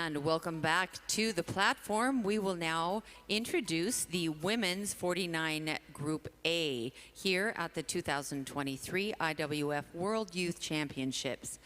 And welcome back to the platform. We will now introduce the Women's 49 Group A here at the 2023 IWF World Youth Championships.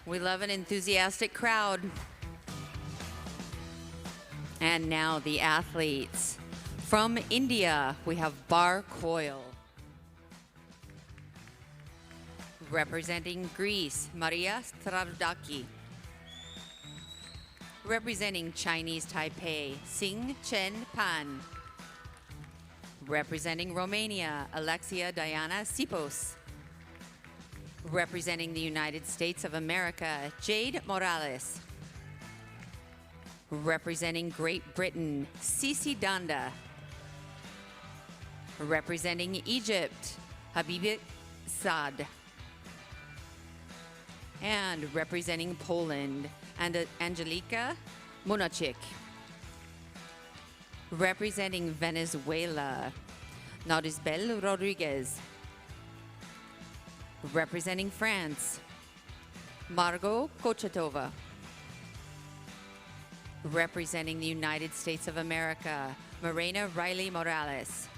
We love an enthusiastic crowd. And now the athletes. From India, we have Bar Coil. Representing Greece, Maria Stravdaki. Representing Chinese Taipei, Sing Chen Pan. Representing Romania, Alexia Diana Sipos. Representing the United States of America, Jade Morales. Representing Great Britain, Sisi Danda. Representing Egypt, Habibi Saad. And representing Poland, Angelika Munachik. Representing Venezuela, Naudisbel Rodriguez. Representing France, Margot Kochetova. Representing the United States of America, Morena Riley Morales.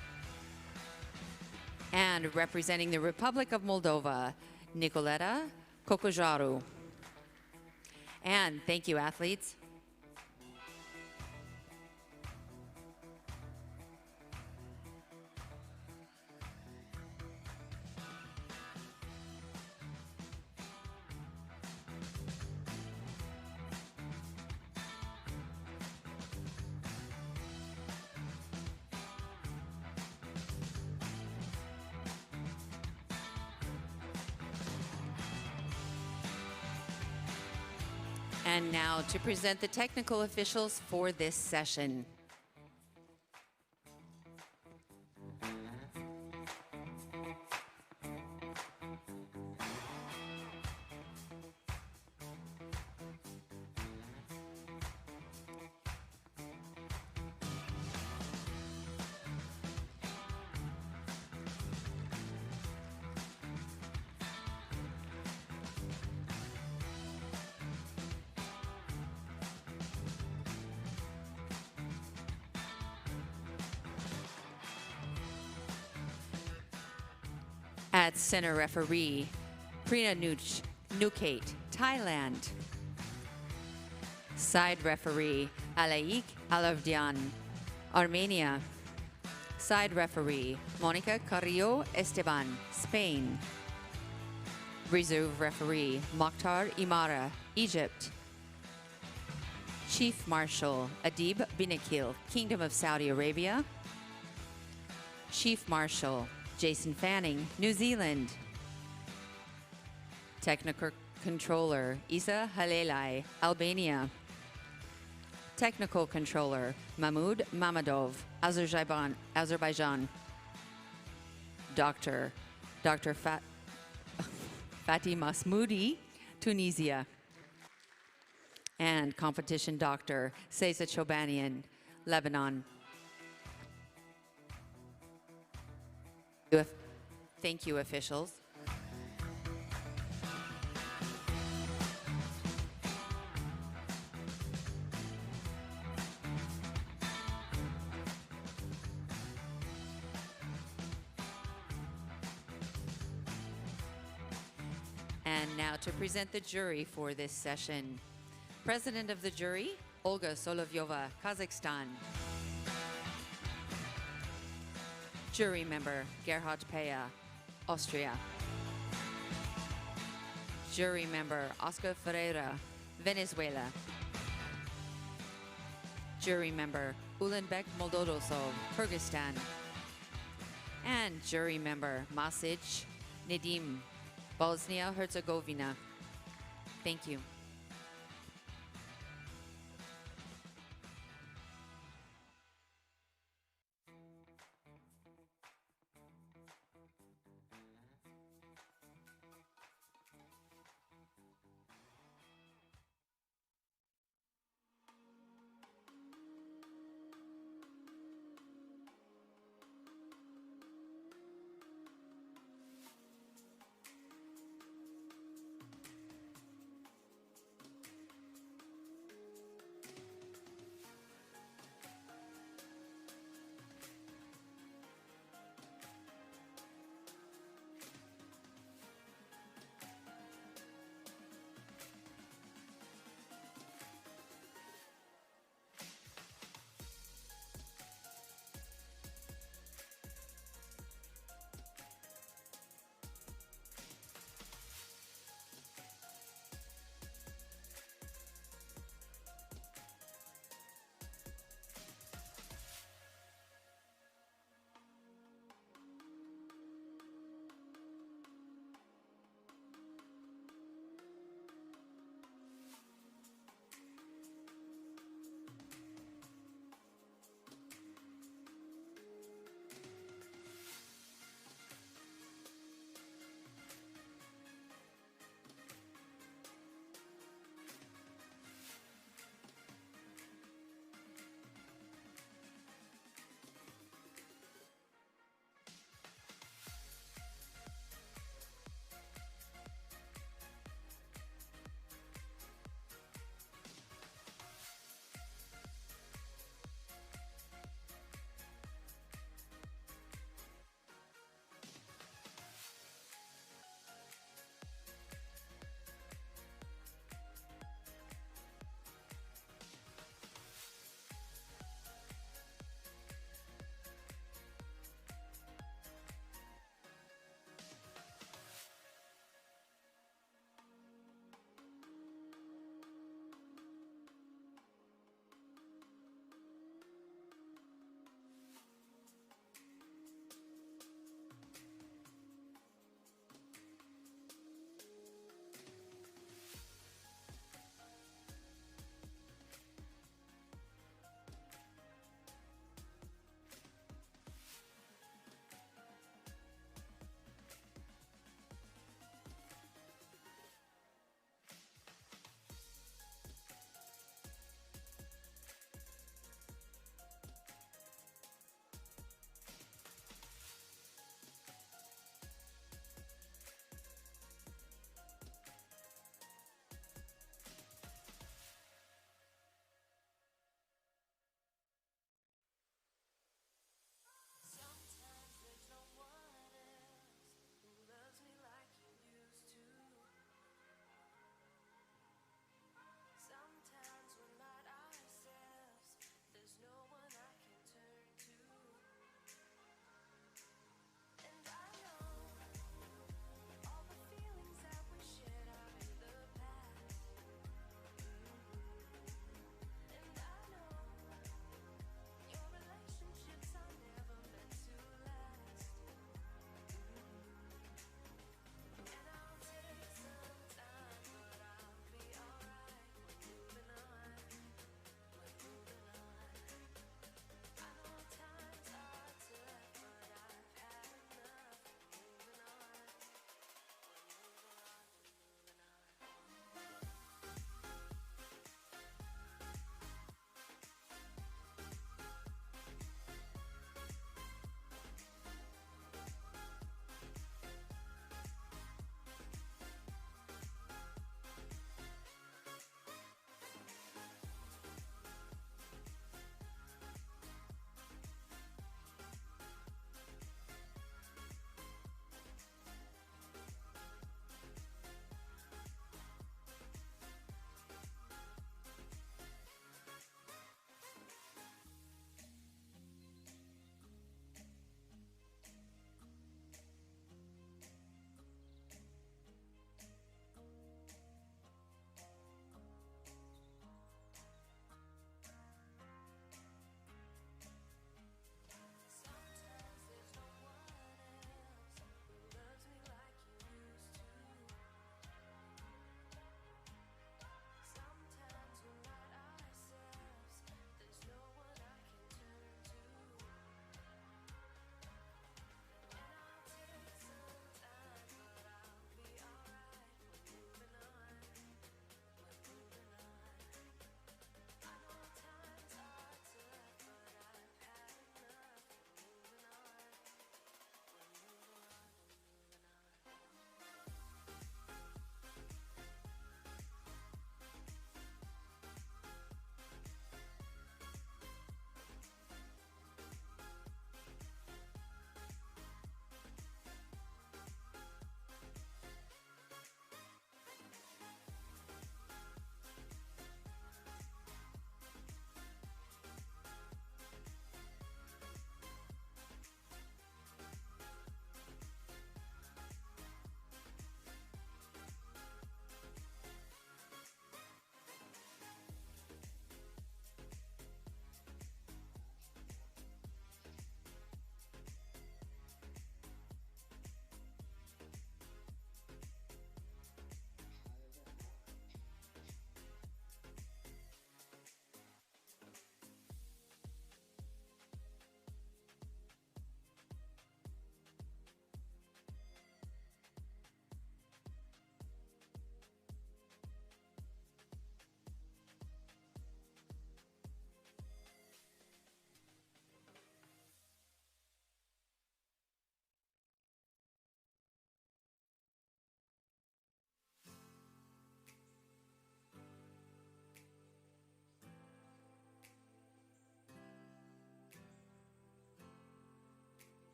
And representing the Republic of Moldova, Nicoleta Kokojaru. And thank you, athletes. And now to present the technical officials for this session. At center referee, Prina Nukate, Thailand. Side referee, Alaik Alavdian, Armenia. Side referee, Monica Carrillo Esteban, Spain. Reserve referee, Mokhtar Imara, Egypt. Chief Marshal, Adib Binakil, Kingdom of Saudi Arabia. Chief Marshal, Jason Fanning, New Zealand. Technical Controller, Isa Halelai, Albania. Technical Controller, Mahmoud Mamadov, Azerbaijan. Dr. Fatih Masmoudi, Tunisia. And Competition Doctor, Seysa Chobanian, Lebanon. Thank you, officials. And now to present the jury for this session. President of the jury, Olga Solovyova, Kazakhstan. Jury member, Gerhard Peya, Austria. Jury member, Oscar Ferreira, Venezuela. Jury member, Ulanbek Moldodosov, Kyrgyzstan. And jury member, Masic Nedim, Bosnia-Herzegovina. Thank you.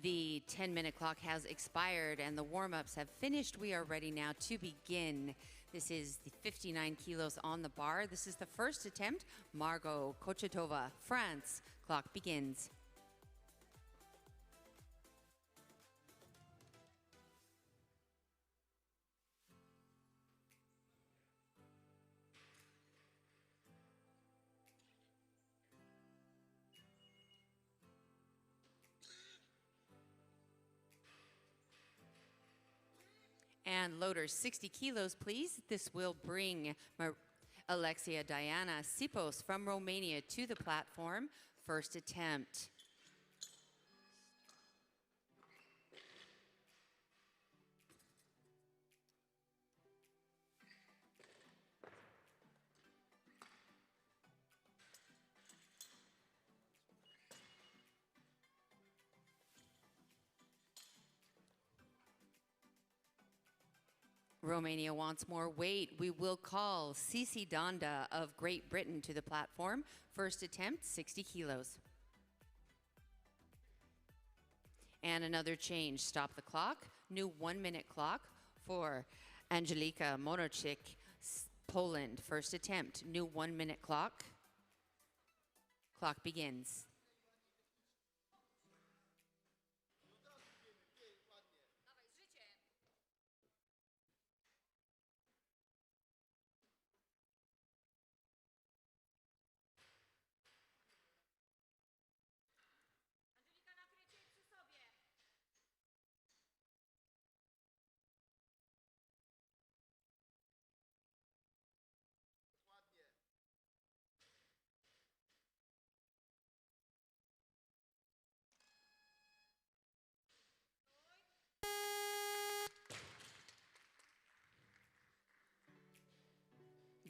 The 10-minute clock has expired and the warm-ups have finished. We are ready now to begin. This is the 59 kilos on the bar. This is the first attempt. Margot Kochetova, France. Clock begins. And loaders, 60 kilos, please. This will bring Alexia Diana Sipos from Romania to the platform. First attempt. Romania wants more weight. We will call Cici Donda of Great Britain to the platform. First attempt, 60 kilos. And another change. Stop the clock. New 1-minute clock for Angelika Monochik, Poland. First attempt. New 1-minute clock. Clock begins.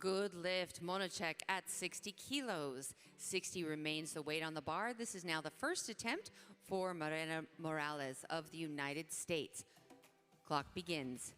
Good lift, Monochek at 60 kilos. 60 remains the weight on the bar. This is now the first attempt for Morena Morales of the United States. Clock begins.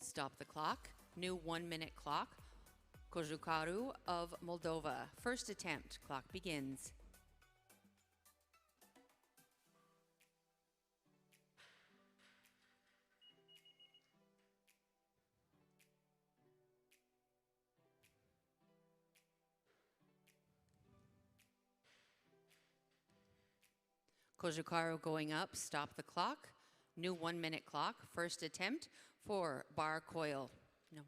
Stop the clock. New 1-minute clock. Kojukaru of Moldova. First attempt. Clock begins. Kojukaru going up. Stop the clock. New 1-minute clock. First attempt for bar coil. No.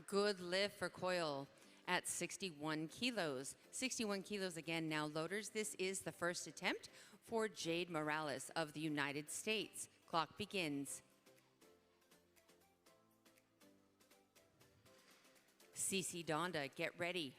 Good lift for coil at 61 kilos. 61 kilos again now, loaders. This is the first attempt for Jade Morales of the United States. Clock begins. Cici Donda, get ready.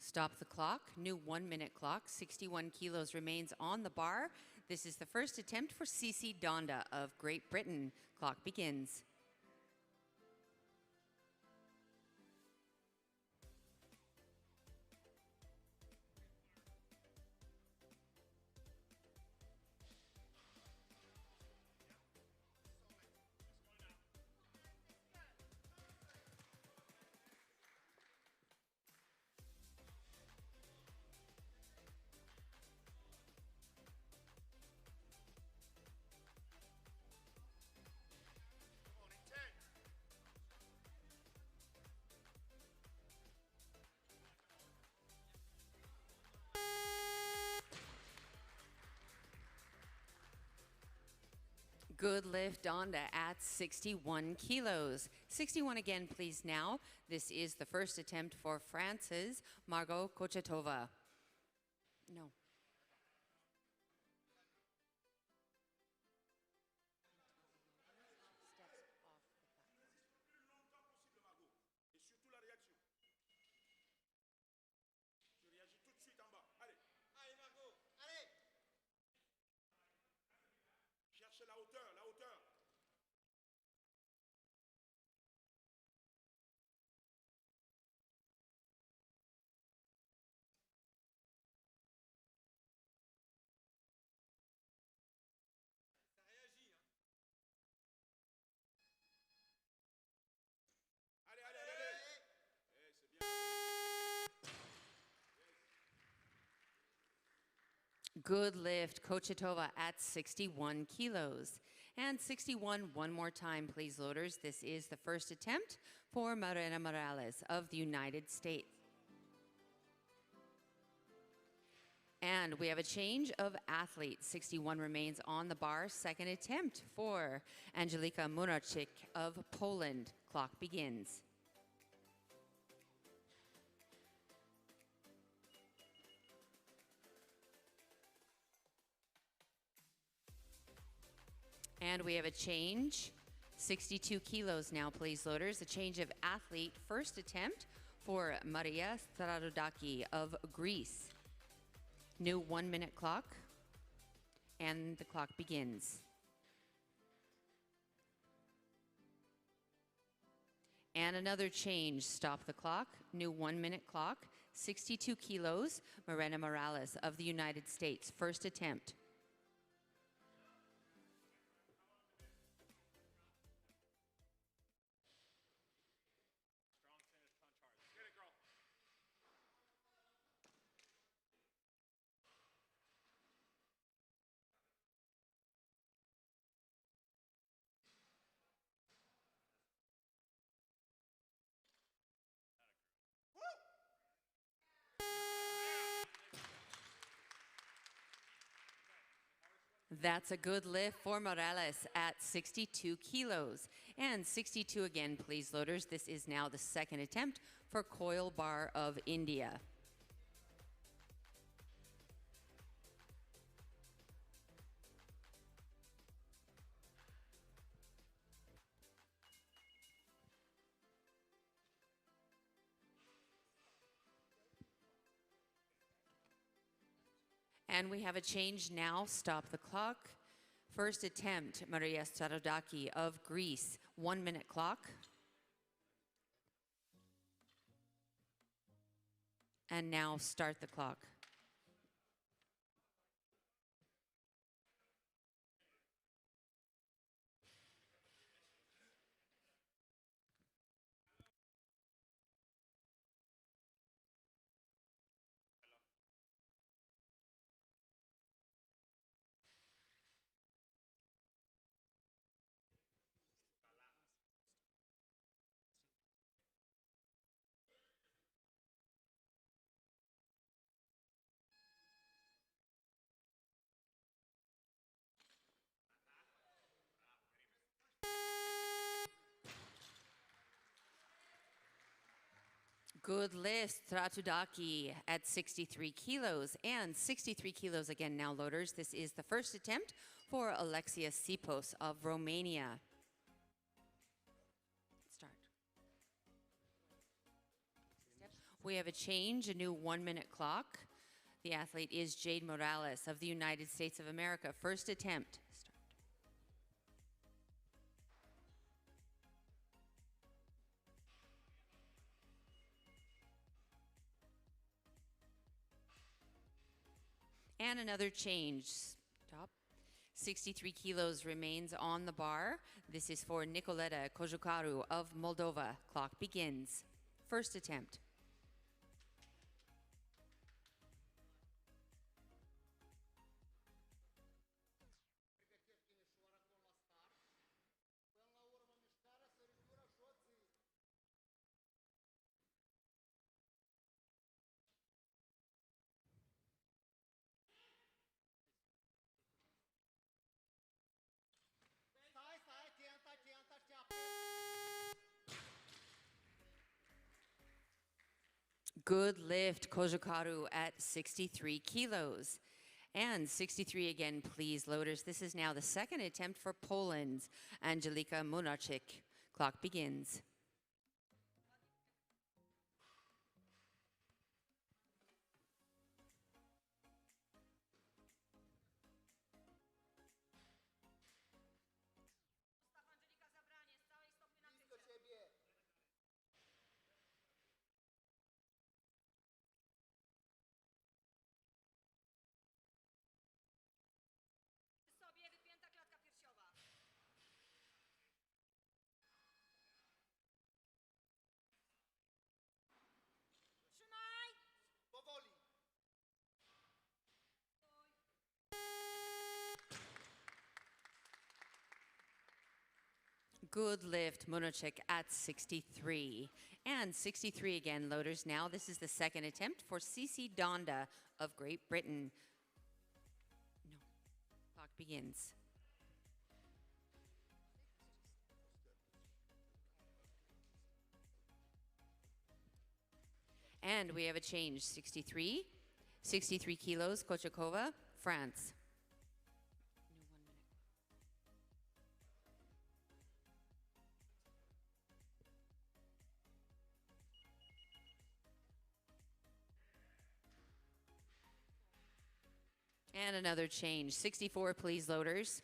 Stop the clock. New 1-minute clock. 61 kilos remains on the bar. This is the first attempt for Cici Donda of Great Britain. Clock begins. Good lift, Donda at 61 kilos. 61 again, please, now. This is the first attempt for France's Margot Kochetova. No. Cherchez la hauteur, la hauteur. Ça réagit, hein. Allez, allez, allez, allez. Eh, c'est bien. Good lift, Kochetova at 61 kilos. And 61 one more time, please, loaders. This is the first attempt for Mariana Morales of the United States. And we have a change of athlete. 61 remains on the bar. Second attempt for Angelika Munarczyk of Poland. Clock begins. And we have a change. 62 kilos now, please, loaders. A change of athlete. First attempt for Maria Strarodaki of Greece. New 1 minute clock. And the clock begins. And another change. Stop the clock. New 1 minute clock. 62 kilos. Mariana Morales of the United States. First attempt. That's a good lift for Morales at 62 kilos. And 62 again, please, loaders. This is now the second attempt for Coil Bar of India. And we have a change now. Stop the clock. First attempt, Maria Strarodaki of Greece. 1 minute clock. And now start the clock. Good lift, Strarodaki at 63 kilos. And 63 kilos again now, loaders. This is the first attempt for Alexia Sipos of Romania. Start. We have a change, a new 1 minute clock. The athlete is Jade Morales of the United States of America. First attempt. Start. And another change. Stop. 63 kilos remains on the bar. This is for Nicoleta Kojukaru of Moldova. Clock begins. First attempt. Good lift, Kojukaru at 63 kilos. And 63 again, please, loaders. This is now the second attempt for Poland's Angelika Munarczyk. Clock begins. Powoli. Good lift, Munarczyk at 63. And 63 again, loaders. Now this is the second attempt for Cici Donda of Great Britain. No, clock begins. And we have a change, 63 kilos, Kochakova, France. And another change, 64, please, loaders.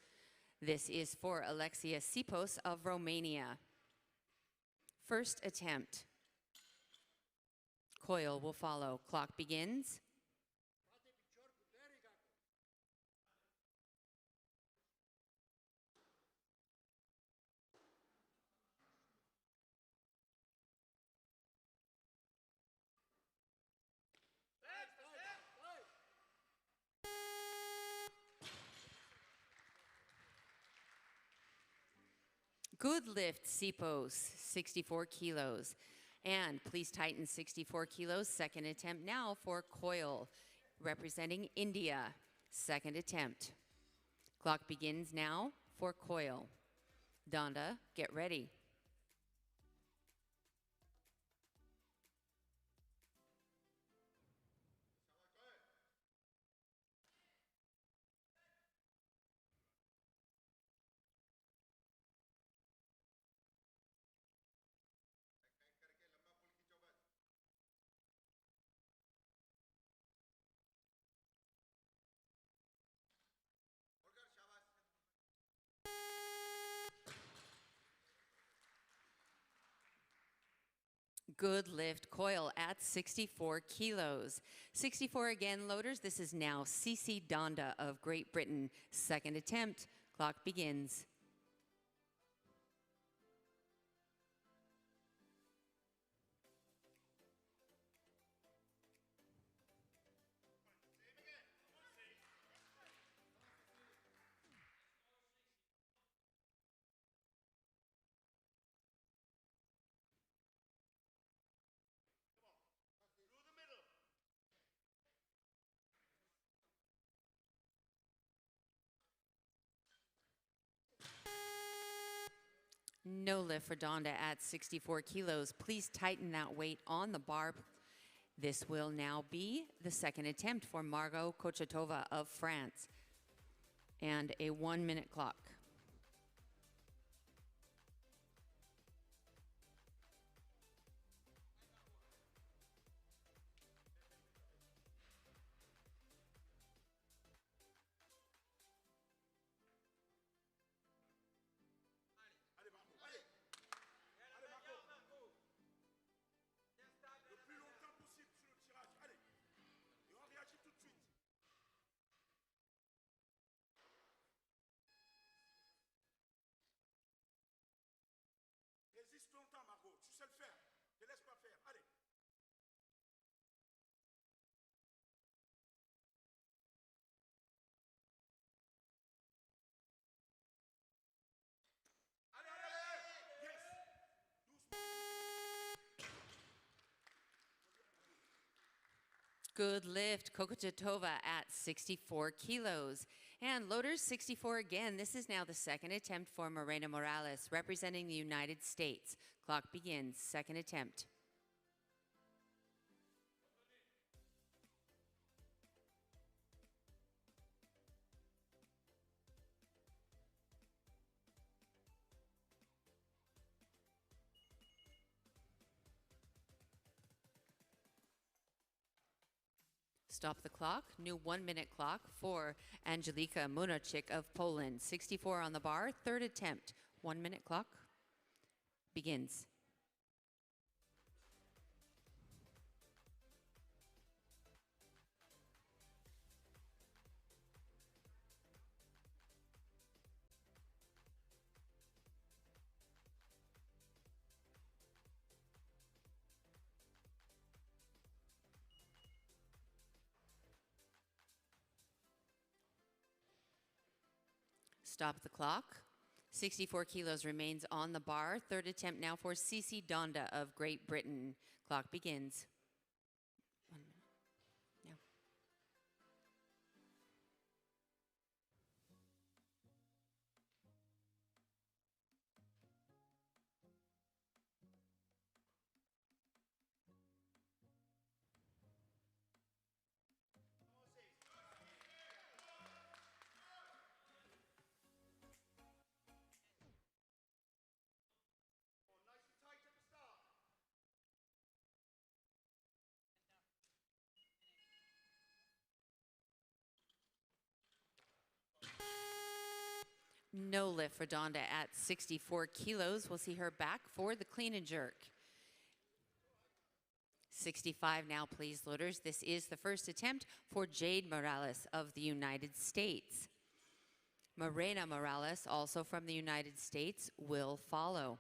This is for Alexia Sipos of Romania. First attempt. Coil will follow. Clock begins. Good lift, Sipos, 64 kilos. And please tighten 64 kilos. Second attempt now for Coil, representing India. Second attempt. Clock begins now for Coil. Donda, get ready. Good lift, Coil at 64 kilos. 64 again, loaders. This is now Cici Donda of Great Britain. Second attempt. Clock begins. No lift for Donda at 64 kilos. Please tighten that weight on the bar. This will now be the second attempt for Margot Kochetova of France. And a 1-minute clock. Allez, Marco, allez. Allez, Marco. Le plus longtemps possible sur le tirage. Allez. Et on réagit tout de suite. Résiste longtemps, Margot. Tu sais le faire. Ne laisse pas faire. Allez. Allez, allez, allez. Yes. Doucement. Good lift, Kochetova at 64 kilos. And loaders, 64 again. This is now the second attempt for Morena Morales, representing the United States. Clock begins. Second attempt. Stop the clock. New 1 minute clock for Angelika Munachik of Poland. 64 on the bar, third attempt. 1 minute clock begins. Stop the clock. 64 kilos remains on the bar. Third attempt now for Cici Donda of Great Britain. Clock begins. 1 minute. Now. Nice and tight at the start. No lift for Donda at 64 kilos. We'll see her back for the clean and jerk. 65 now, please, loaders. This is the first attempt for Jade Morales of the United States. Morena Morales, also from the United States, will follow.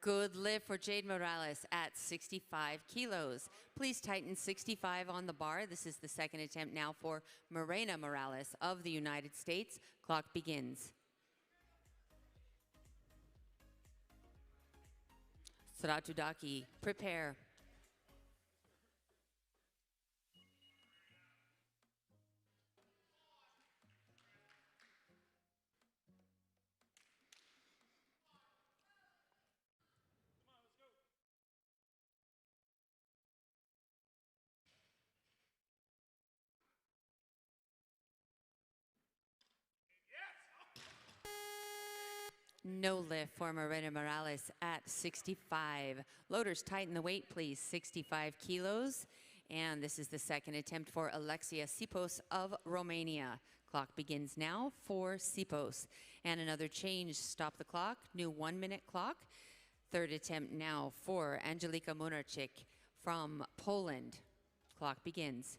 Good lift for Jade Morales at 65 kilos. Please tighten 65 on the bar. This is the second attempt now for Morena Morales of the United States. Clock begins. Saratudaki, prepare. No lift for Morena Morales at 65. Loaders, tighten the weight, please. 65 kilos. And this is the second attempt for Alexia Sipos of Romania. Clock begins now for Sipos. And another change, stop the clock. New 1 minute clock. Third attempt now for Angelika Munachik from Poland. Clock begins.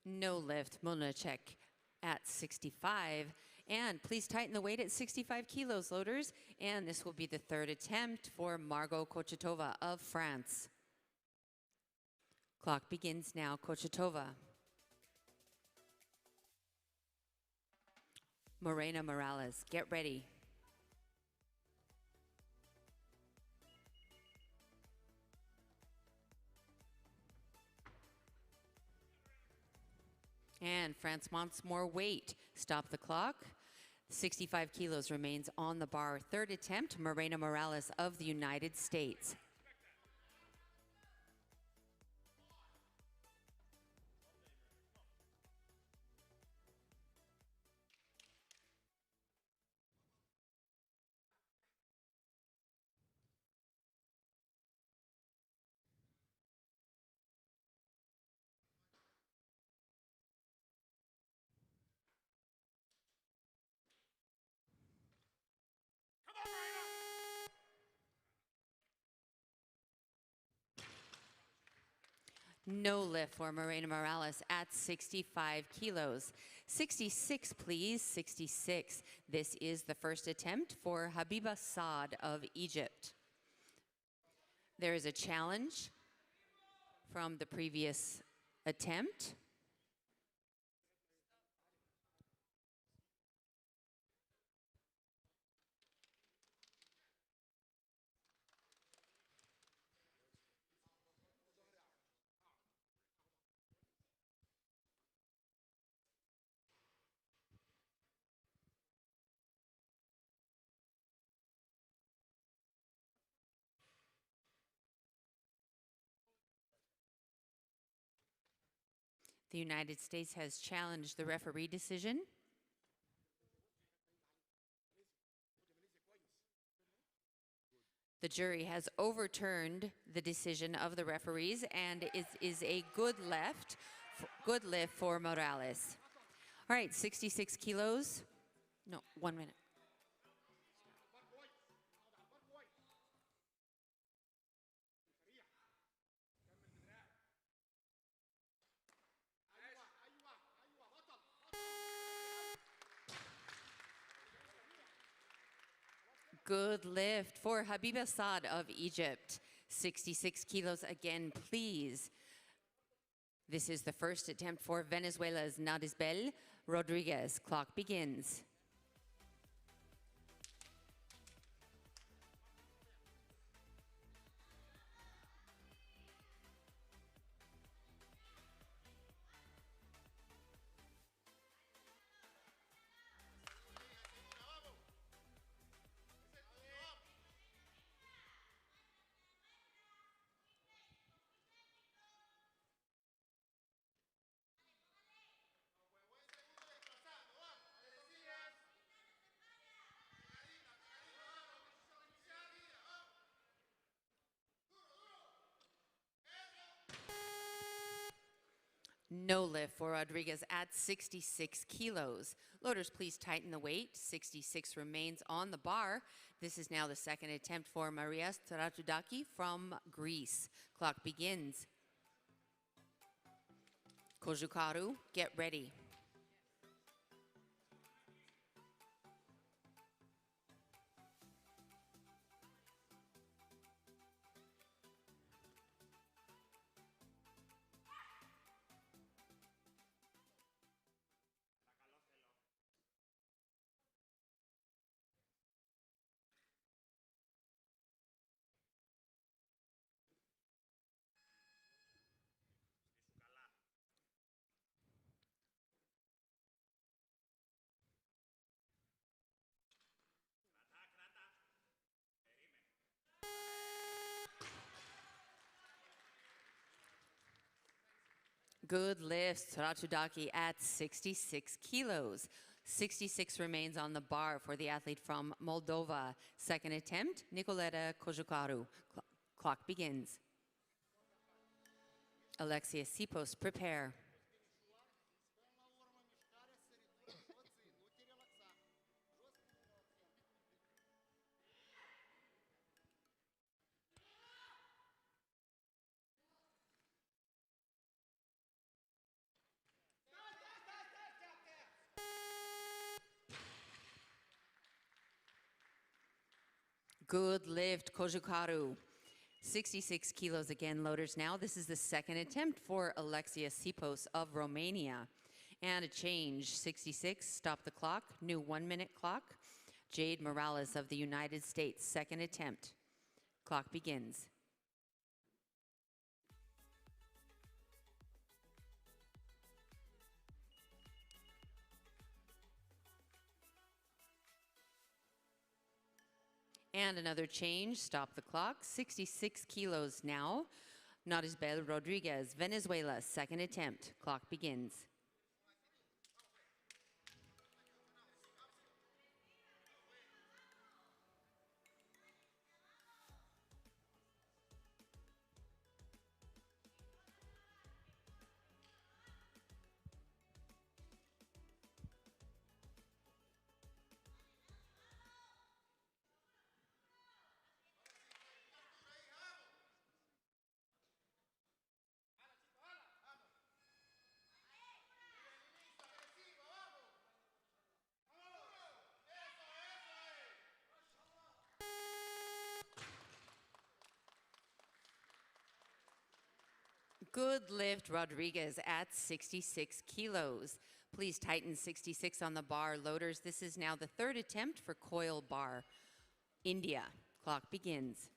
No lift, Munachik at 65. And please tighten the weight at 65 kilos, loaders. And this will be the third attempt for Margot Kochetova of France. Clock begins now, Kochetova. Morena Morales, get ready. And France wants more weight. Stop the clock. 65 kilos remains on the bar. Third attempt, Morena Morales of the United States. No lift for Morena Morales at 65 kilos. 66, please, 66. This is the first attempt for Habiba Saad of Egypt. There is a challenge from the previous attempt. The United States has challenged the referee decision. The jury has overturned the decision of the referees, and it is a good lift for Morales. All right, 66 kilos. No, 1 minute. Good lift for Habiba Saad of Egypt. 66 kilos again, please. This is the first attempt for Venezuela's Nadisbel Rodriguez. Clock begins. No lift for Rodriguez at 66 kilos. Loaders, please tighten the weight. 66 remains on the bar. This is now the second attempt for Maria Stratoudaki from Greece. Clock begins. Kojukaru, get ready. Good lift, Stratoudaki at 66 kilos. 66 remains on the bar for the athlete from Moldova. Second attempt, Nicoleta Kojukaru. Clock begins. Alexia Sipos, prepare. Good lift, Kojukaru. 66 kilos again, loaders now. This is the second attempt for Alexia Sipos of Romania. And a change, 66, stop the clock, new 1 minute clock. Jade Morales of the United States, second attempt. Clock begins. And another change, stop the clock, 66 kilos now. Nadisbel Rodriguez, Venezuela, second attempt. Clock begins. Good lift, Rodriguez at 66 kilos. Please tighten 66 on the bar. Loaders, this is now the third attempt for coil bar. India, clock begins.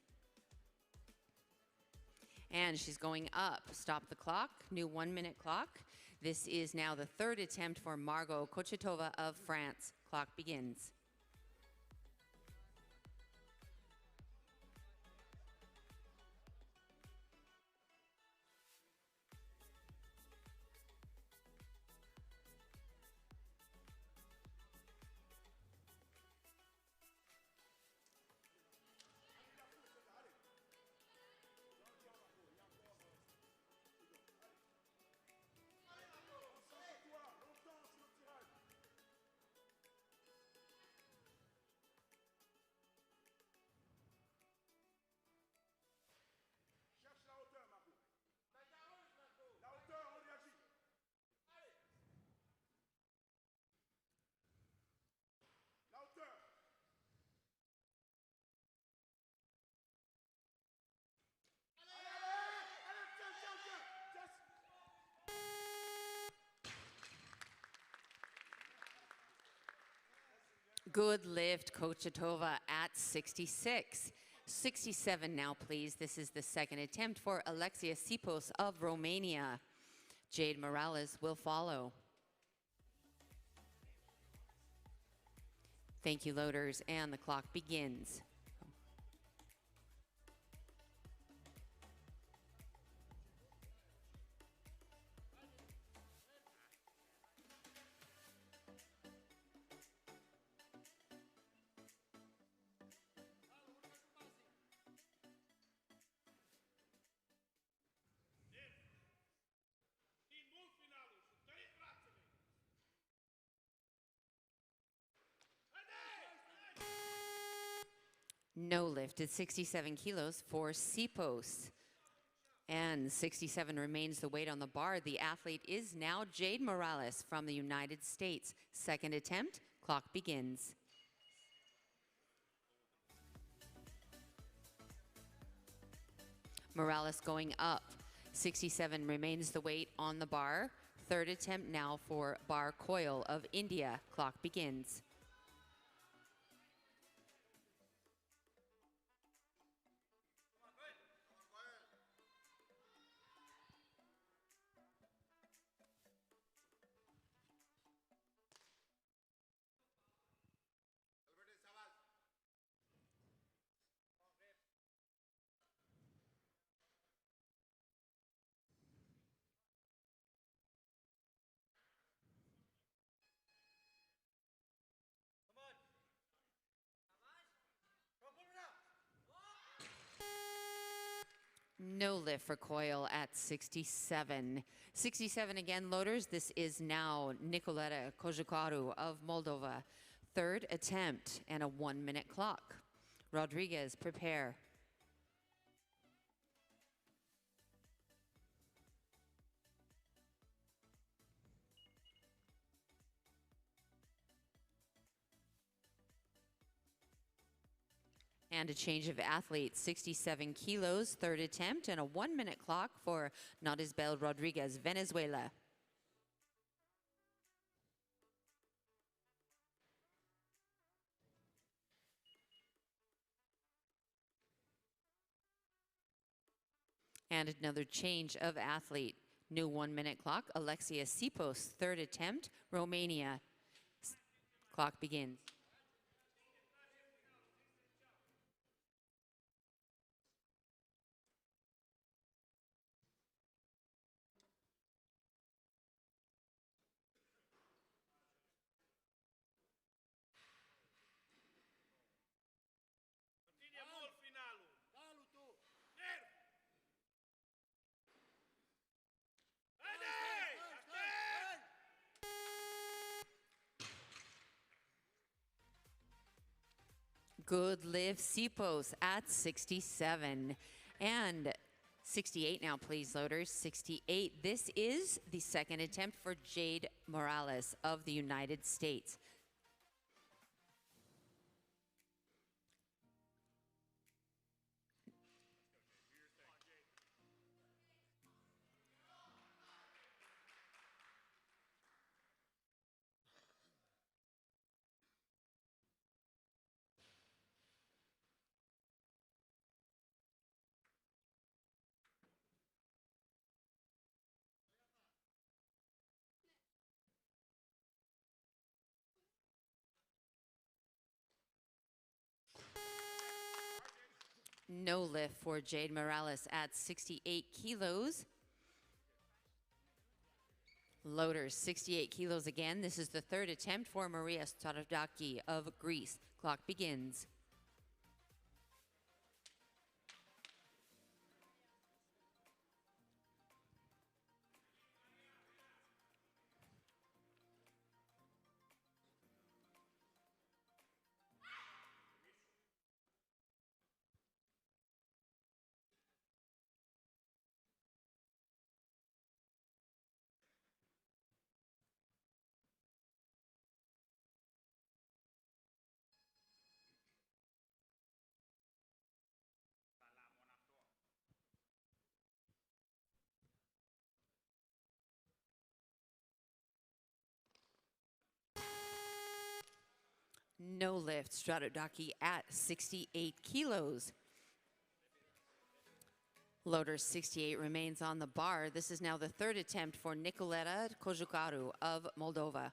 And she's going up. Stop the clock, new 1 minute clock. This is now the third attempt for Margot Kochetova of France. Clock begins. Cherche la hauteur, Margot. La hauteur, on réagit. La hauteur. Allez, tiens. Good lift, Kochetova at 66. 67 now, please. This is the second attempt for Alexia Sipos of Romania. Jade Morales will follow. Thank you, loaders, and the clock begins. In mult finalul și tăi brațele. No lift at 67 kilos for Sipos. And 67 remains the weight on the bar. The athlete is now Jade Morales from the United States. Second attempt, clock begins. Morales going up. 67 remains the weight on the bar. Third attempt now for bar coil of India. Clock begins. No lift for coil at 67. 67 again, loaders. This is now Nicoleta Cojucaru of Moldova. Third attempt and a 1 minute clock. Rodriguez, prepare. And a change of athlete, 67 kilos, third attempt, and a 1 minute clock for Nadisbel Rodriguez, Venezuela. And another change of athlete, new 1 minute clock, Alexia Sipos, third attempt, Romania. Clock begins. Continue mult finalul. Dalu tu. Nerv. Good lift, Sipos at 67. And 68 now, please, loaders. 68. This is the second attempt for Jade Morales of the United States. No lift for Jade Morales at 68 kilos. Loaders, 68 kilos again. This is the third attempt for Maria Starodaki of Greece. Clock begins. No lift, Stratodaki at 68 kilos. Loader 68 remains on the bar. This is now the third attempt for Nicoleta Kojukaru of Moldova.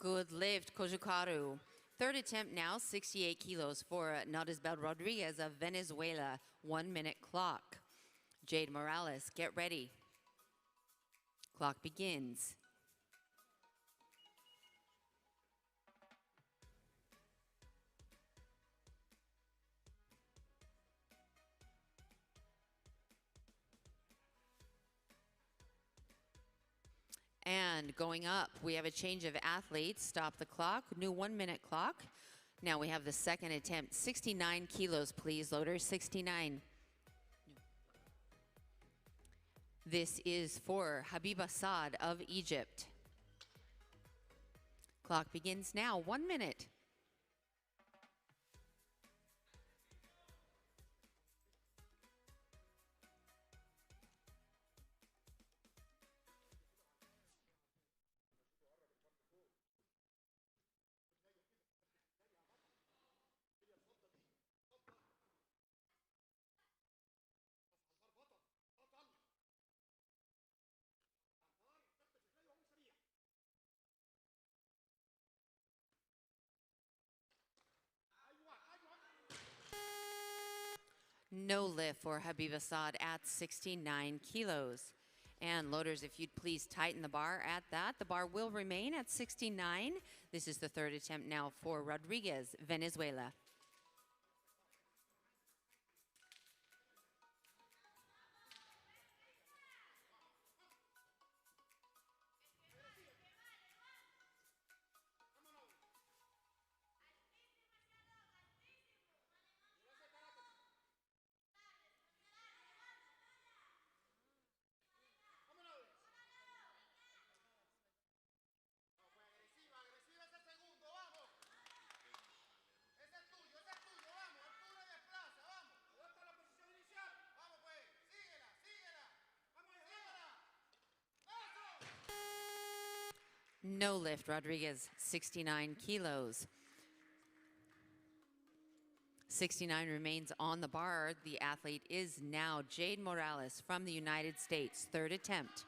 Good lift, Kojukaru. Third attempt now, 68 kilos for Nadisbel Rodriguez of Venezuela. 1 minute clock. Jade Morales, get ready. Clock begins. And going up, we have a change of athletes. Stop the clock, new 1 minute clock. Now we have the second attempt, 69 kilos, please, loader, 69. This is for Habib Assad of Egypt. Clock begins now, 1 minute. No lift for Habib Assad at 69 kilos. And loaders, if you'd please tighten the bar at that. The bar will remain at 69. This is the third attempt now for Rodriguez, Venezuela. No lift, Rodriguez, 69 kilos. 69 remains on the bar. The athlete is now Jade Morales from the United States. Third attempt.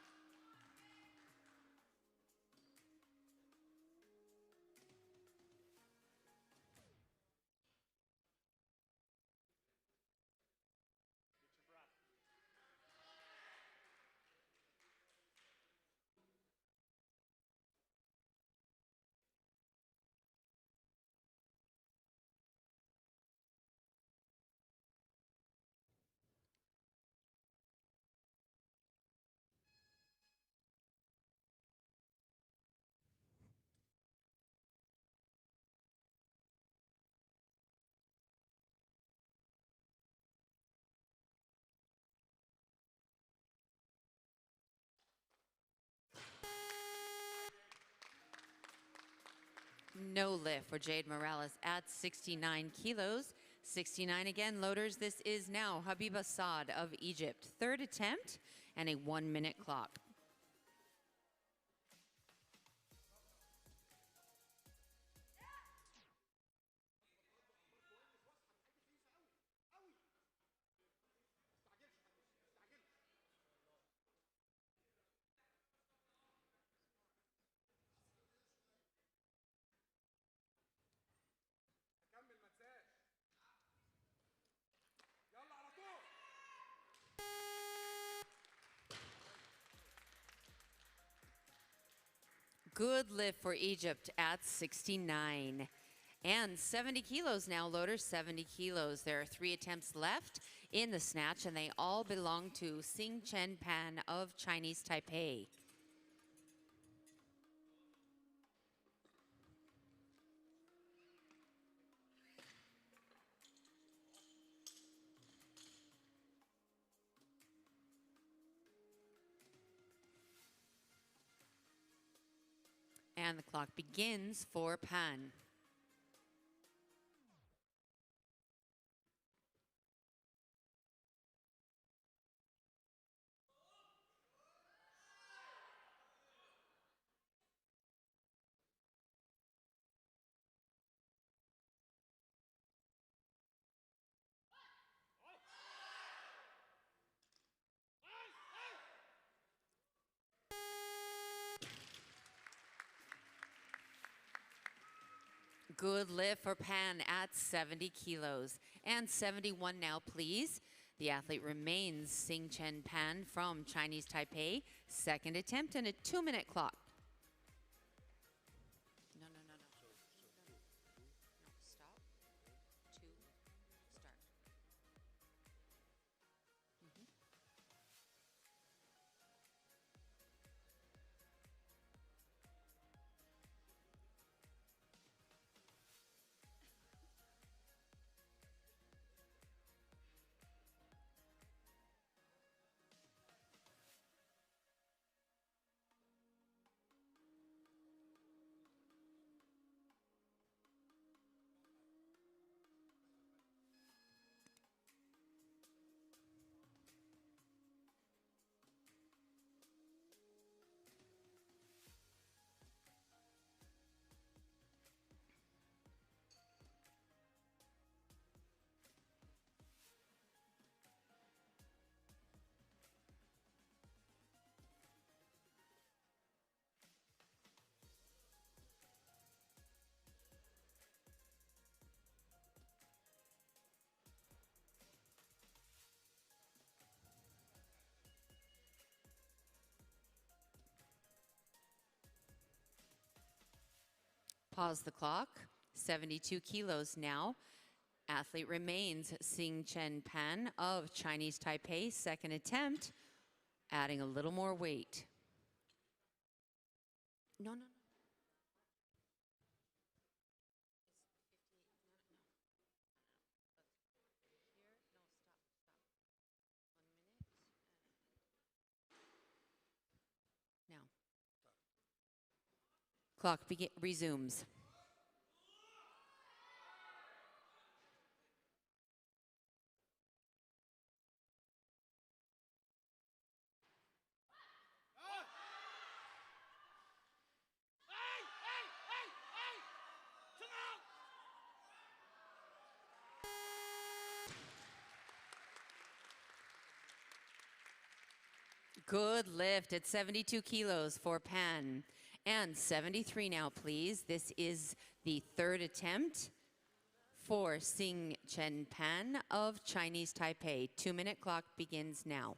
No lift for Jade Morales at 69 kilos. 69 again, loaders. This is now Habiba Saad of Egypt. Third attempt and a 1-minute clock. كمل ما تنساش. يلا على طول. Good lift for Egypt at 69. And 70 kilos now, loaders, 70 kilos. There are 3 attempts left in the snatch, and they all belong to Xing Chen Pan of Chinese Taipei. And the clock begins for Pan. Good lift for Pan at 70 kilos. And 71 now, please. The athlete remains Xing Chen Pan from Chinese Taipei. Second attempt and a 2-minute clock. No. No, stop. 2, start. Pause the clock. 72 kilos now. Athlete remains Xing Chen Pan of Chinese Taipei. Second attempt, adding a little more weight. No. Now. Clock resumes. Good lift at 72 kilos for Pan. And 73 now, please. This is the third attempt for Xing Chen Pan of Chinese Taipei. 2-minute clock begins now.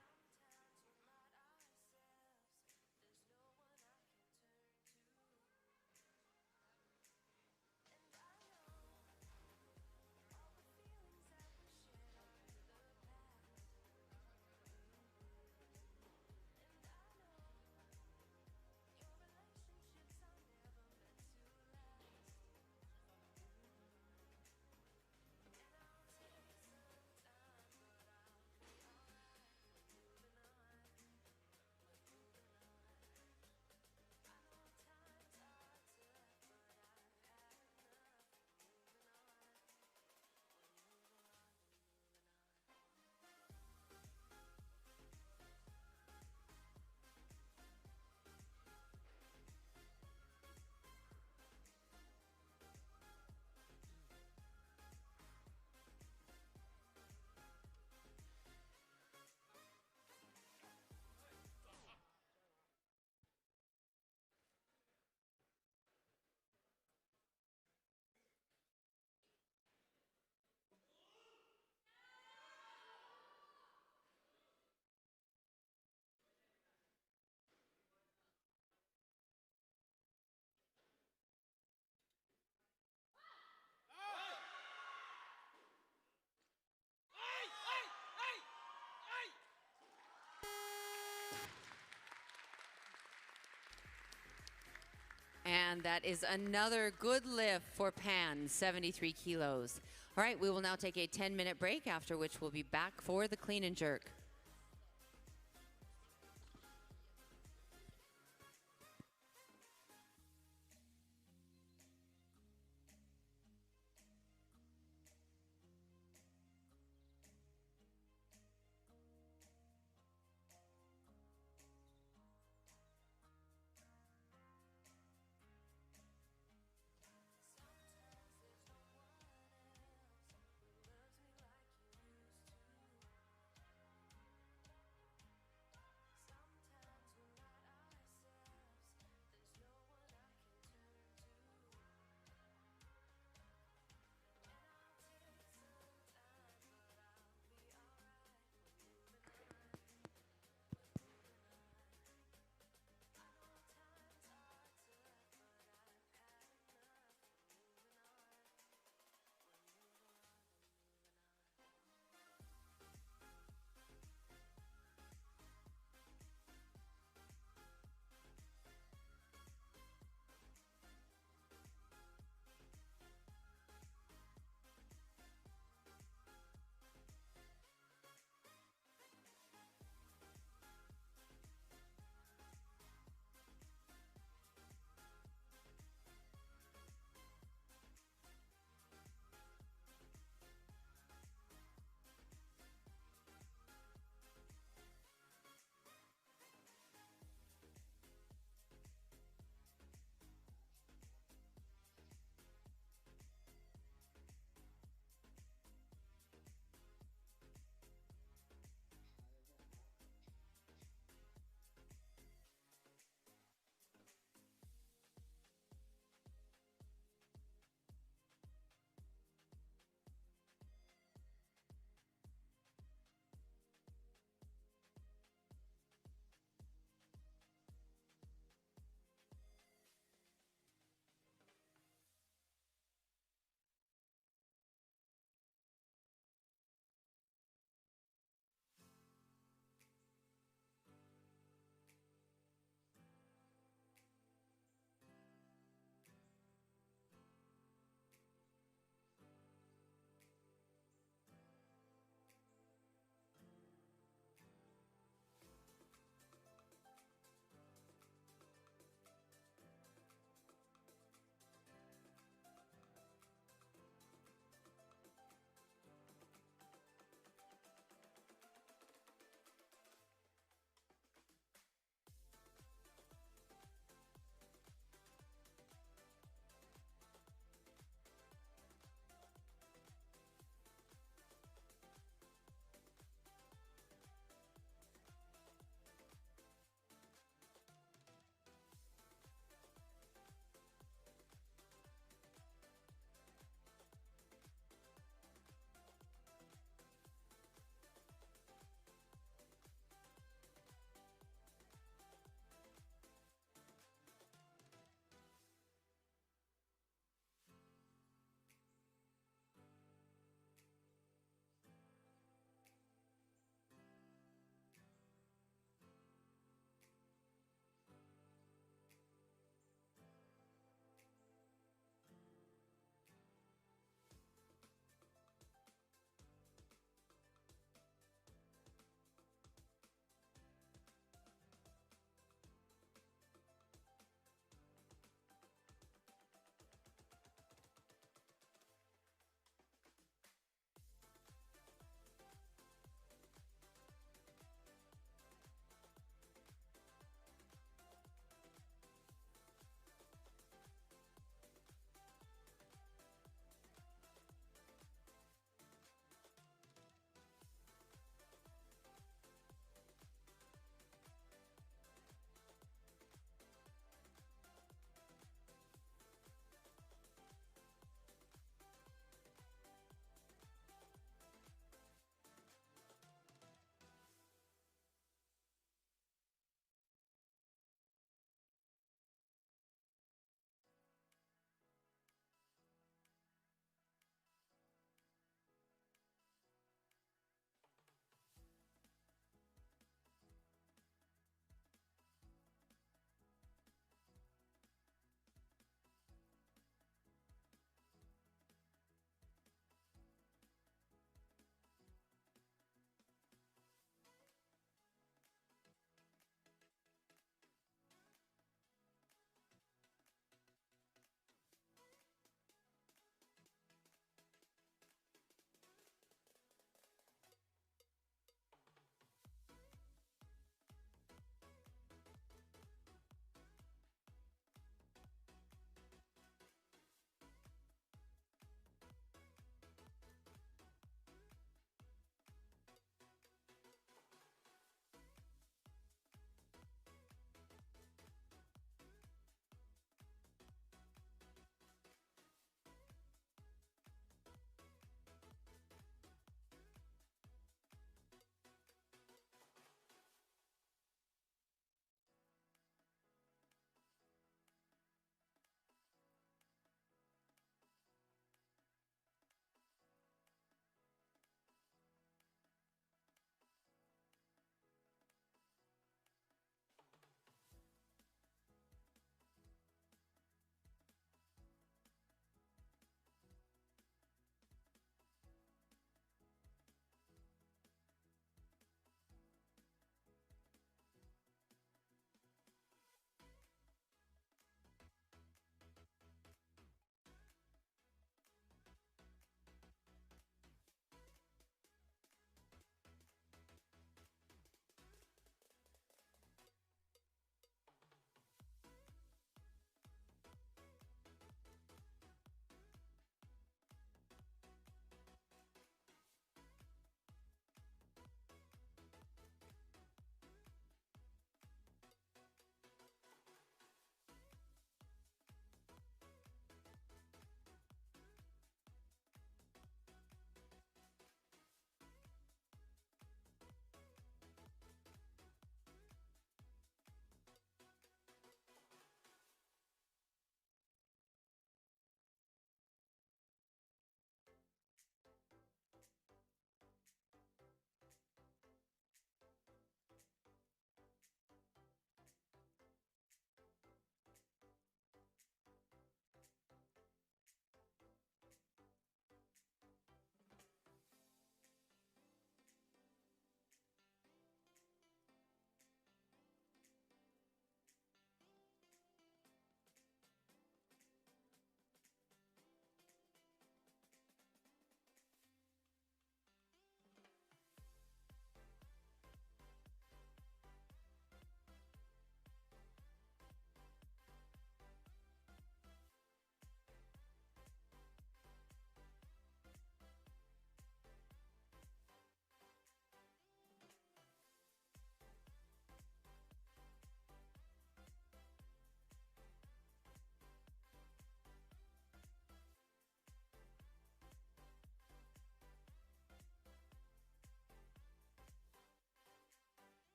And that is another good lift for Pan, 73 kilos. All right, we will now take a 10-minute break, after which we'll be back for the clean and jerk.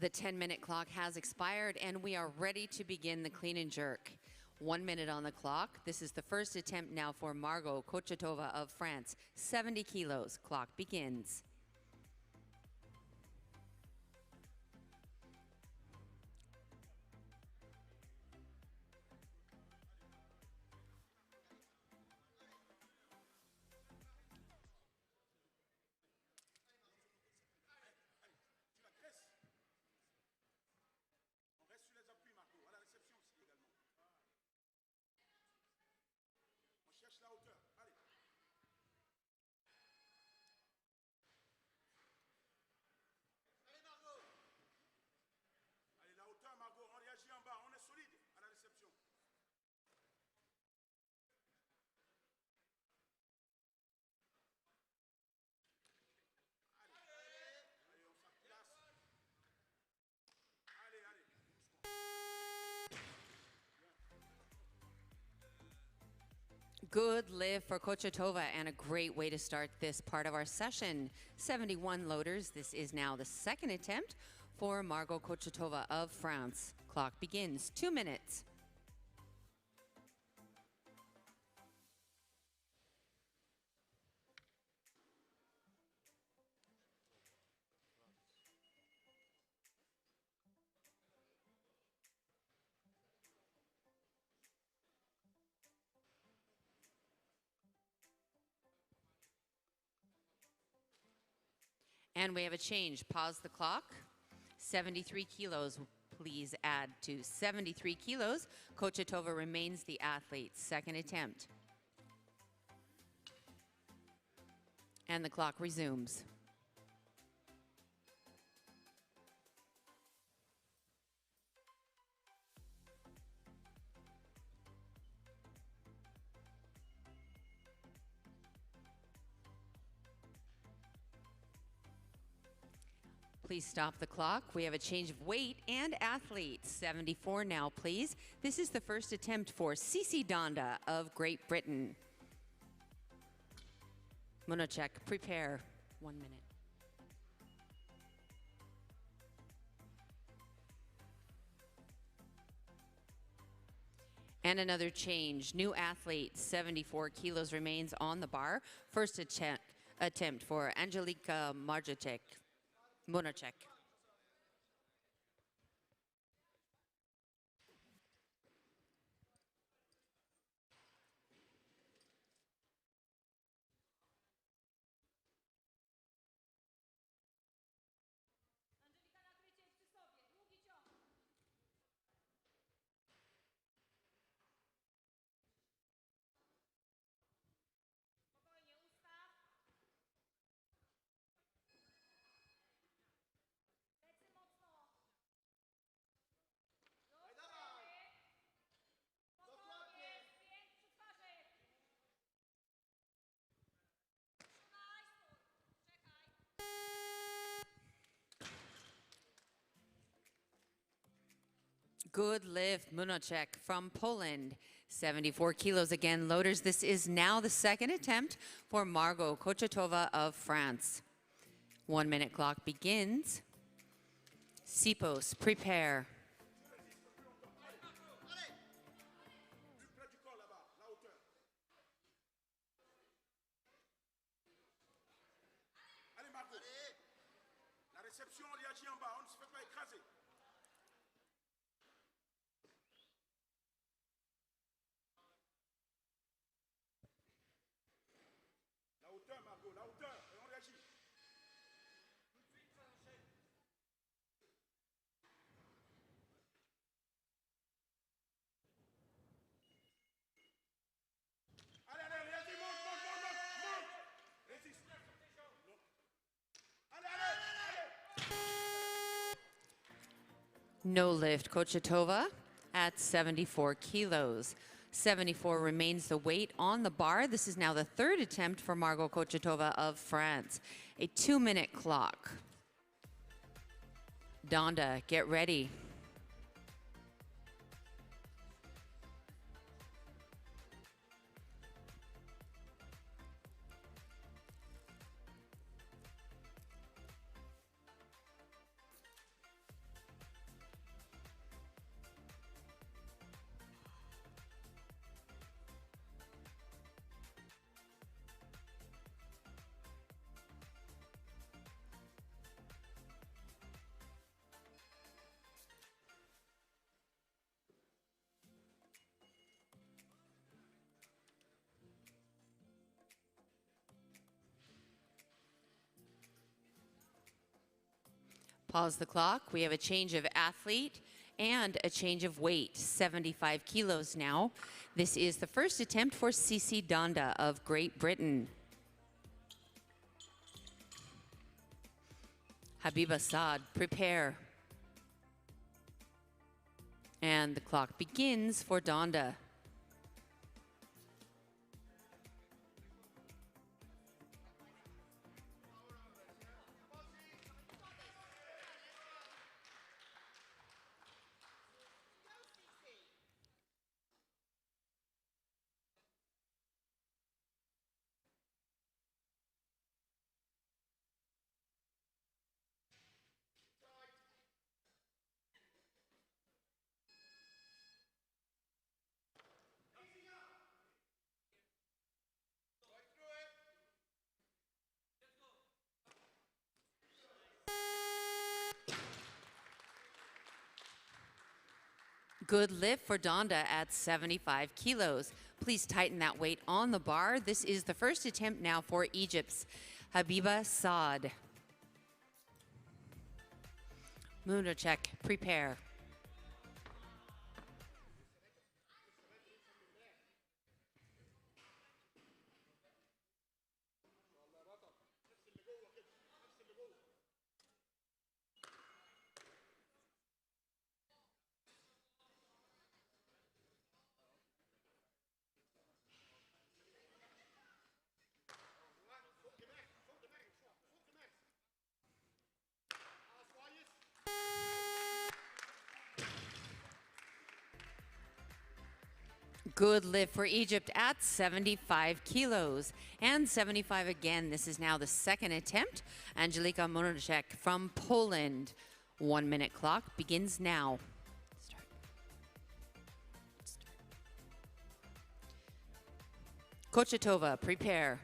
The 10-minute clock has expired and we are ready to begin the clean and jerk. 1 minute on the clock. This is the first attempt now for Margot Kochetova of France. 70 kilos. Clock begins. Tu la graisses. On reste sur les appuis, Marco. À la réception aussi également. On cherche la hauteur. Allez. Allez, Margot. Allez, la hauteur, Margot. On réagit en bas. On est solide à la réception. Allez, on s'aplace. Allez, allez. Good lift for Kochetova and a great way to start this part of our session. 71 loaders. This is now the second attempt for Margot Kochetova of France. Clock begins. 2 minutes. And we have a change. Pause the clock. 73 kilos. Please add to 73 kilos. Kochetova remains the athlete. Second attempt. And the clock resumes. Please stop the clock. We have a change of weight and athlete. 74 now, please. This is the first attempt for Cici Donda of Great Britain. Munachek, prepare. 1 minute. And another change. New athlete, 74 kilos, remains on the bar. First attempt for Angelika Marjacek. Munachek. Good lift, Munachek from Poland. 74 kilos again, loaders. This is now the second attempt for Margot Kochetova of France. 1 minute clock begins. Sipos, prepare. Plus du corps là-bas, la hauteur. Allez, Margot. La réception, on réagit en bas. On ne se fait pas écraser. La hauteur, Margot, la hauteur. Et on réagit. Allez, allez, réagis, monte, monte, monte, monte, monte. Résiste. Non. Allez, allez, allez. No lift, Kochetova at 74 kilos. 74 remains the weight on the bar. This is now the third attempt for Margot Kochetova of France. A 2 minute clock. Donda, get ready. Pause the clock. We have a change of athlete and a change of weight, 75 kilos now. This is the first attempt for Cici Donda of Great Britain. Habiba Saad, prepare. And the clock begins for Donda. Good lift for Donda at 75 kilos. Please tighten that weight on the bar. This is the first attempt now for Egypt's Habiba Saad. Munachek, prepare. Good lift for Egypt at 75 kilos. And 75 again. This is now the second attempt. Angelika Monacek from Poland. 1 minute clock begins now. Kochetova, prepare.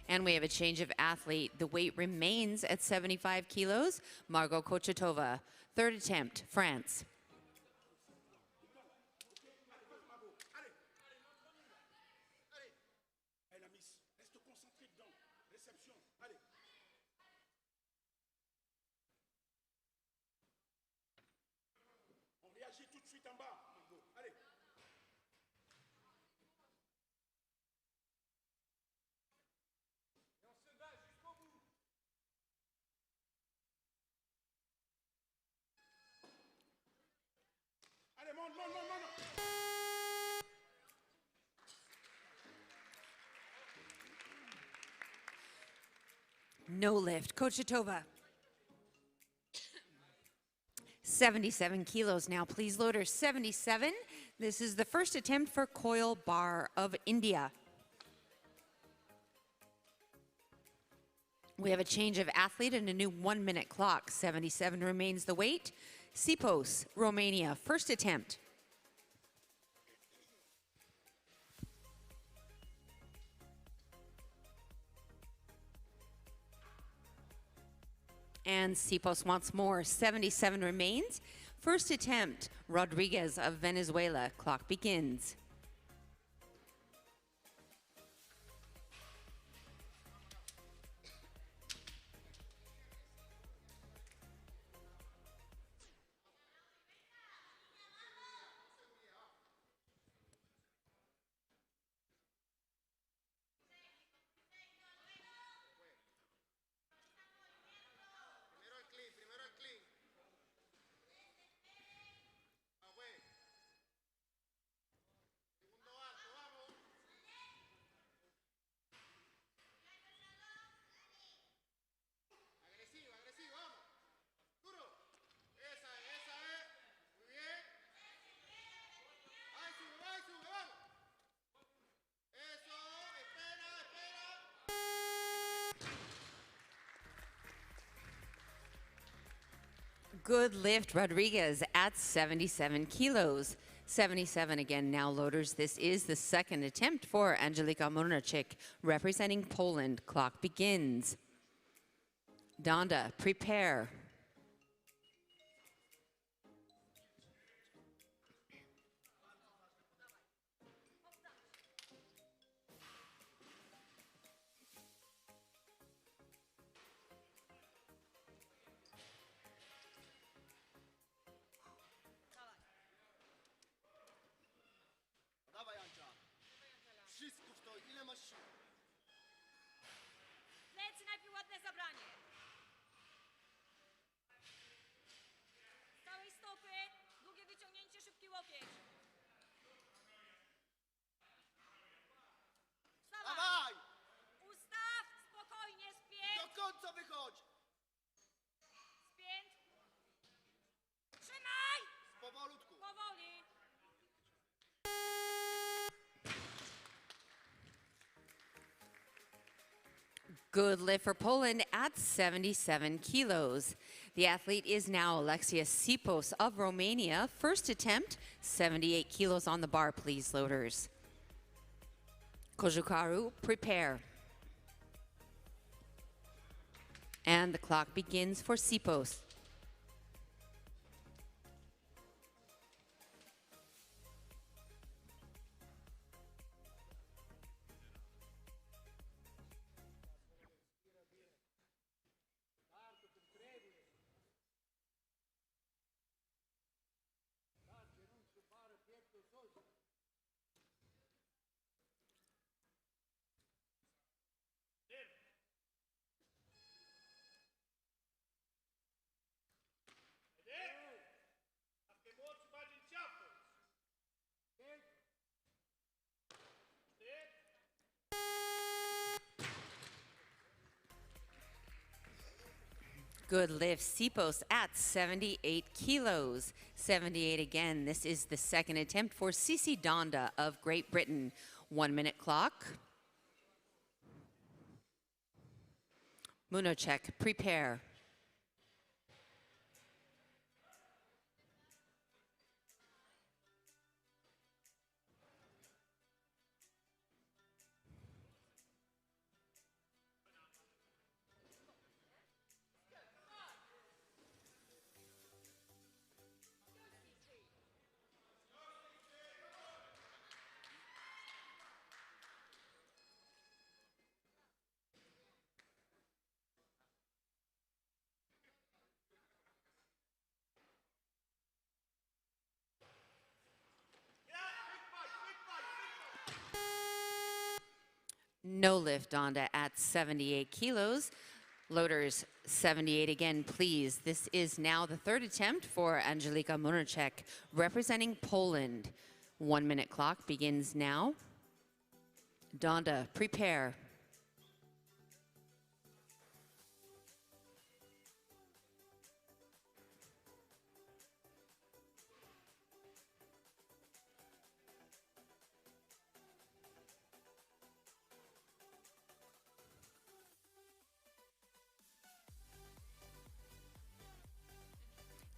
And we have a change of athlete. The weight remains at 75 kilos. Margot Kochetova. Third attempt, France. Allez, la miss, reste concentré dedans. Réception, allez. On réagit tout de suite en bas, Margot. Allez. Et on se bat jusqu'au bout. Allez, monte, monte, monte, monte. No lift. Kochetova. 77 kilos now. Please, loader 77. This is the first attempt for Koil Bar of India. We have a change of athlete and a new 1 minute clock. 77 remains the weight. Sipos, Romania, first attempt. And Sipos wants more. 77 remains. First attempt, Rodriguez of Venezuela. Clock begins. Primero el clean. Away. Segundo alto, vamos. Agresivo, agresivo, vamos. Duro. Esa es. Muy bien. Ahí sube, vamos. Eso, espera. Good lift, Rodriguez at 77 kilos. 77 again now, loaders. This is the second attempt for Angelika Monacek representing Poland. Clock begins. Donda, prepare. Good lift for Poland at 77 kilos. The athlete is now Alexia Sipos of Romania. First attempt, 78 kilos on the bar, please, loaders. Kojukaru, prepare. And the clock begins for Sipos. Good lift, Sipos at 78 kilos. 78 again. This is the second attempt for Cici Donda of Great Britain. 1 minute clock. Munocek, prepare. No lift, Donda at 78 kilos. Loaders, 78 again, please. This is now the third attempt for Angelika Munocek, representing Poland. 1 minute clock begins now. Donda, prepare.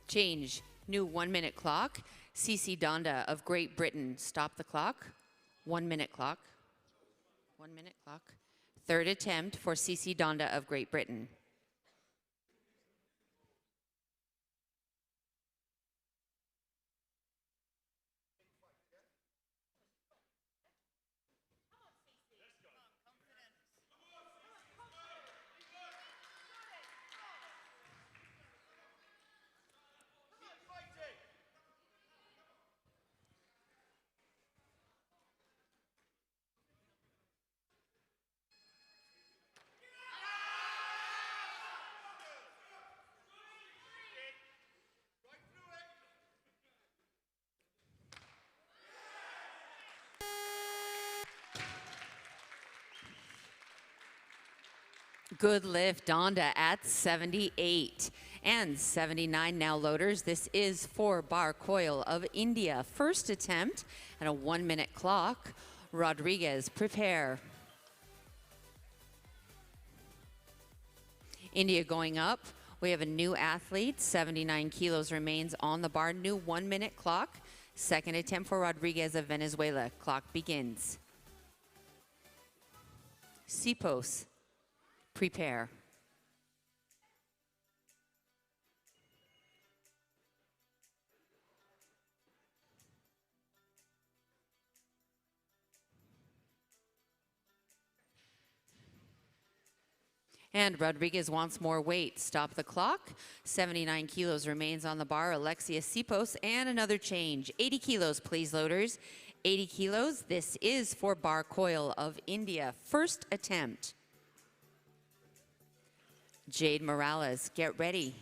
Change, new 1 minute clock. Cici Donda of Great Britain, stop the clock. 1 minute clock. 1 minute clock. Third attempt for Cici Donda of Great Britain. Good lift, Donda at 78 and 79 now, loaders. This is for Bar Coil of India. First attempt and a 1 minute clock. Rodriguez, prepare. India going up. We have a new athlete, 79 kilos remains on the bar. New 1 minute clock. Second attempt for Rodriguez of Venezuela. Clock begins. Sipos, prepare. And Rodriguez wants more weight. Stop the clock. 79 kilos remains on the bar. Alexia Sipos, and another change. 80 kilos, please, loaders. 80 kilos. This is for Bar Coil of India. First attempt. Jade Morales, get ready.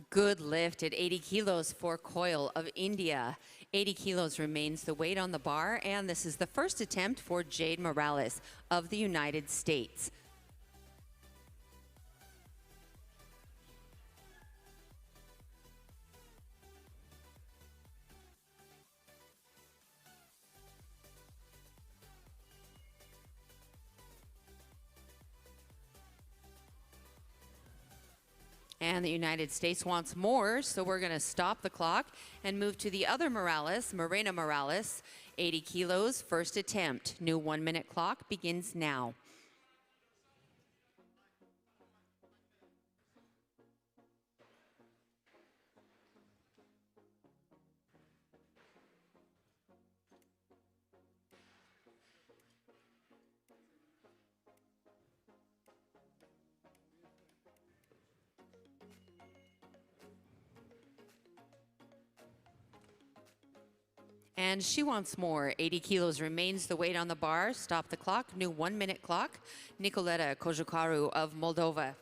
Good lift at 80 kilos for Coil of India. 80 kilos remains the weight on the bar, and this is the first attempt for Jade Morales of the United States. And the United States wants more, so we're going to stop the clock and move to the other Morales, Morena Morales, 80 kilos, first attempt. New 1 minute clock begins now. And she wants more. 80 kilos remains the weight on the bar. Stop the clock. New 1 minute clock. Nicoleta Kojukaru of Moldova.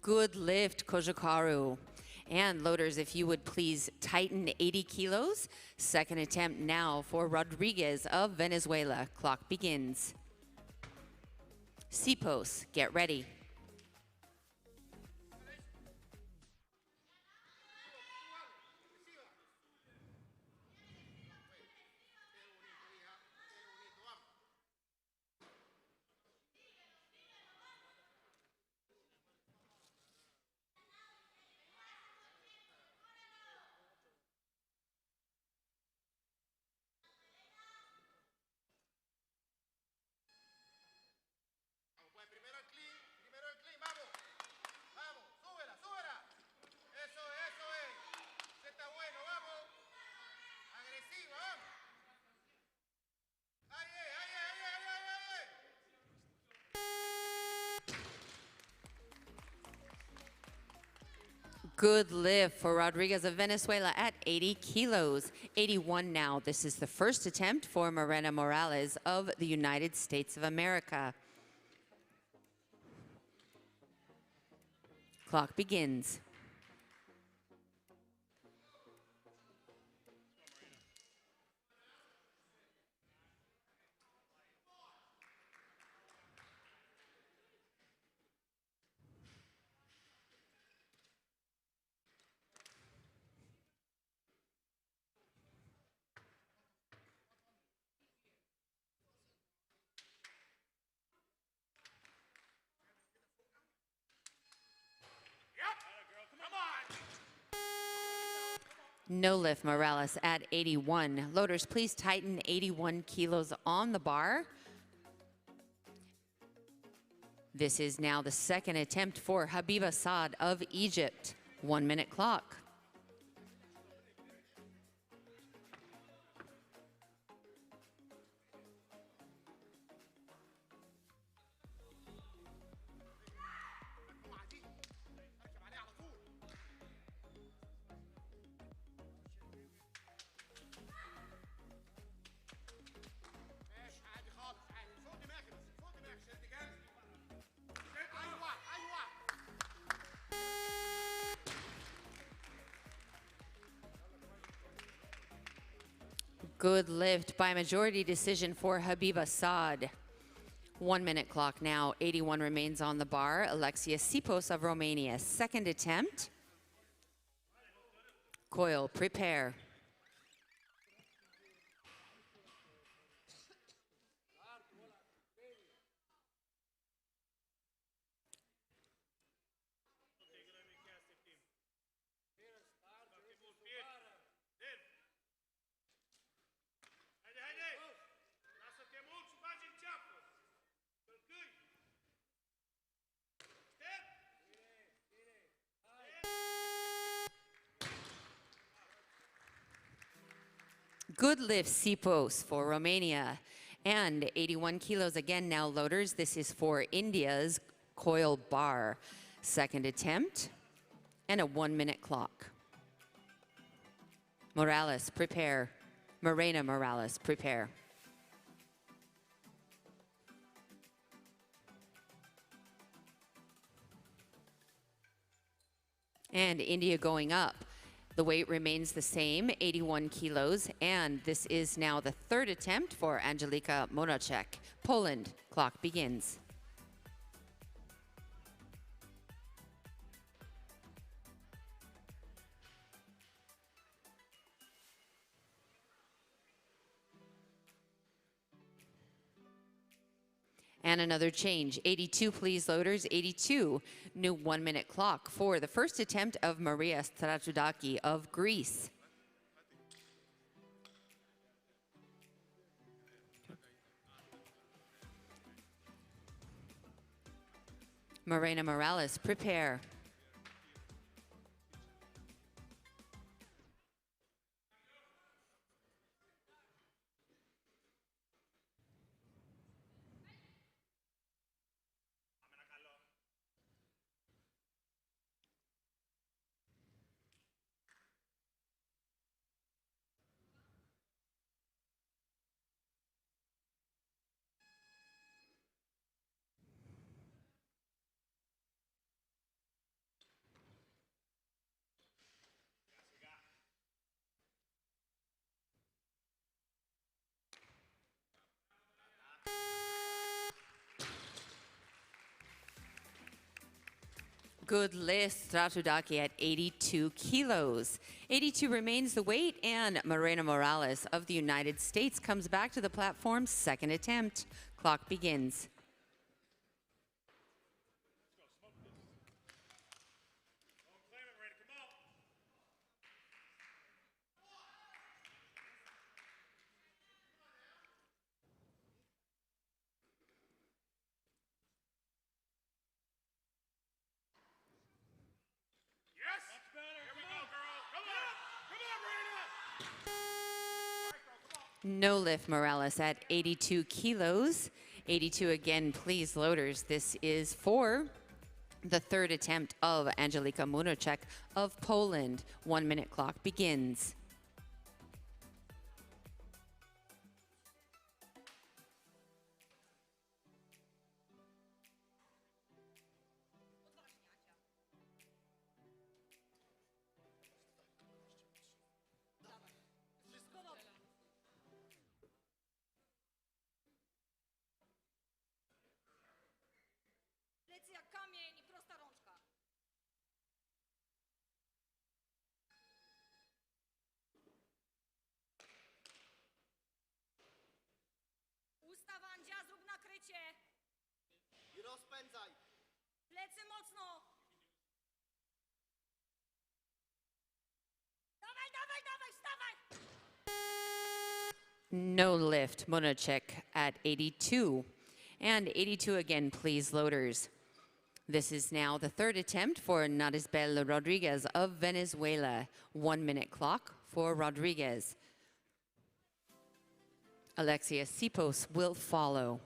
Good lift, Kojukaru. And loaders, if you would please tighten 80 kilos. Second attempt now for Rodriguez of Venezuela. Clock begins. Sipos, get ready. Primero el clean, vamos. Vamos, súbela, súbela. Eso es. Ese está bueno, vamos. Agresiva, vamos. Ahí es. Good lift for Rodriguez of Venezuela at 80 kilos. 81 now. This is the first attempt for Morena Morales of the United States of America. Clock begins. No lift, Morales at 81. Loaders, please tighten 81 kilos on the bar. This is now the second attempt for Habiba Saad of Egypt. 1 minute clock. Good lift by majority decision for Habiba Saad. 1 minute clock now. 81 remains on the bar. Alexia Sipos of Romania. Second attempt. Coil, prepare. Good lift Sipos for Romania. And 81 kilos again now, loaders. This is for India's coil bar. Second attempt and a 1-minute clock. Morales, prepare. Morena Morales, prepare. And India going up. The weight remains the same, 81 kilos, and this is now the third attempt for Angelika Monacek. Poland, clock begins. And another change, 82 please, loaders, 82. New 1-minute clock for the first attempt of Maria Stratoudaki of Greece. Morena Morales, prepare. Good lift, Stratoudaki at 82 kilos. 82 remains the weight, and Morena Morales of the United States comes back to the platform, second attempt. Clock begins. No lift, Morales at 82 kilos. 82 again, please, loaders. This is for the third attempt of Angelika Monacek of Poland. 1-minute clock begins. Kamień i prosta rączka. Ustaw, Andzia, zrób nakrycie. I rozpędzaj. Plecy mocno. Dawaj, dawaj, dawaj, wstawaj. No lift, Monacek at 82. And 82 again, please, loaders. This is now the third attempt for Narisbel Rodriguez of Venezuela. 1-minute clock for Rodriguez. Alexia Sipos will follow.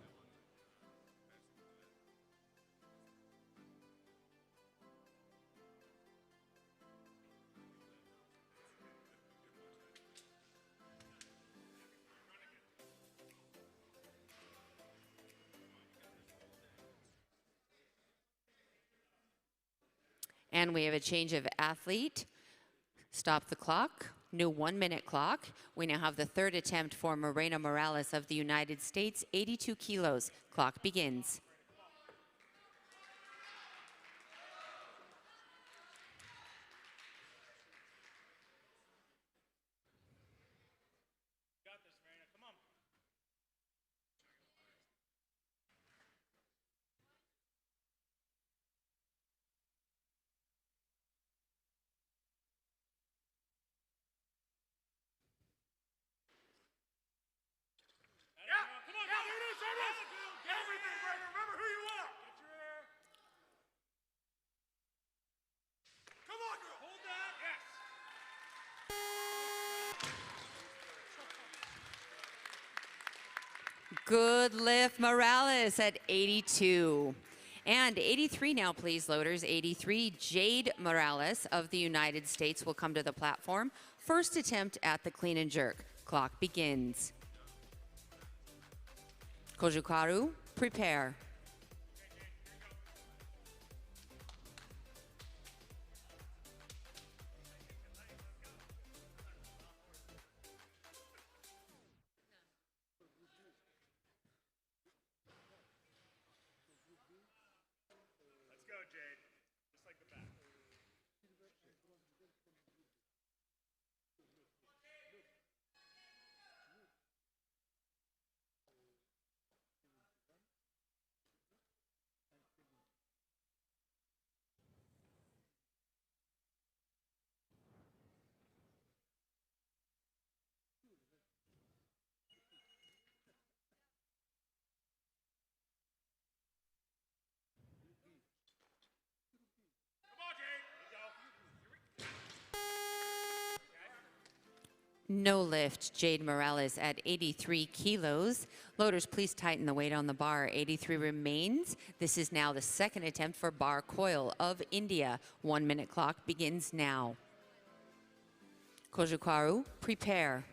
And we have a change of athlete. Stop the clock. New 1-minute clock. We now have the third attempt for Morena Morales of the United States, 82 kilos. Clock begins. Good lift, Morales at 82. And 83 now, please, loaders. 83, Jade Morales of the United States will come to the platform. First attempt at the clean and jerk. Clock begins. Kojukaru, prepare. Let's go, Jade. Just like the back. Come on, Jade. There you go. No lift, Jade Morales at 83 kilos. Loaders, please tighten the weight on the bar. 83 remains. This is now the second attempt for Bar Coil of India. 1 minute clock begins now. Kojukaru, prepare.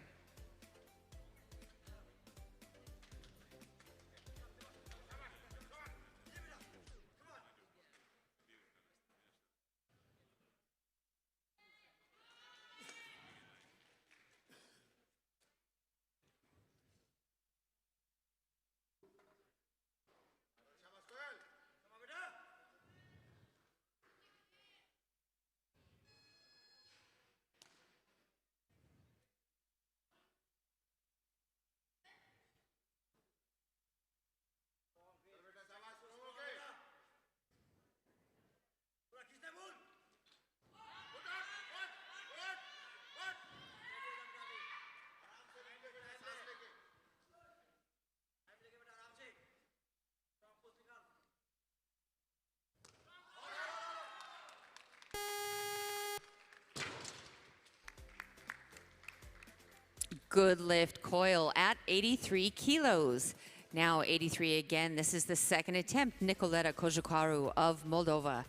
Good lift, Coil at 83 kilos. Now 83 again. This is the second attempt. Nicoleta Kojukaru of Moldova.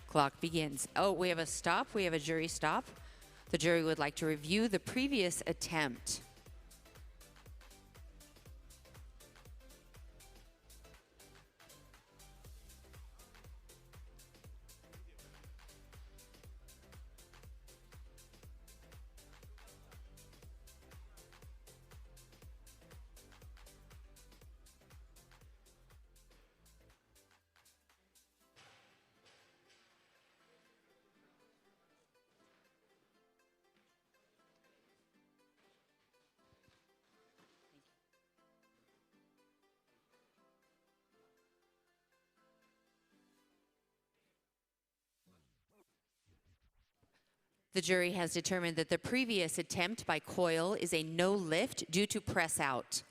Clock begins. Oh, we have a stop. We have a jury stop. The jury would like to review the previous attempt. The jury has determined that the previous attempt by Coil is a no lift due to press out.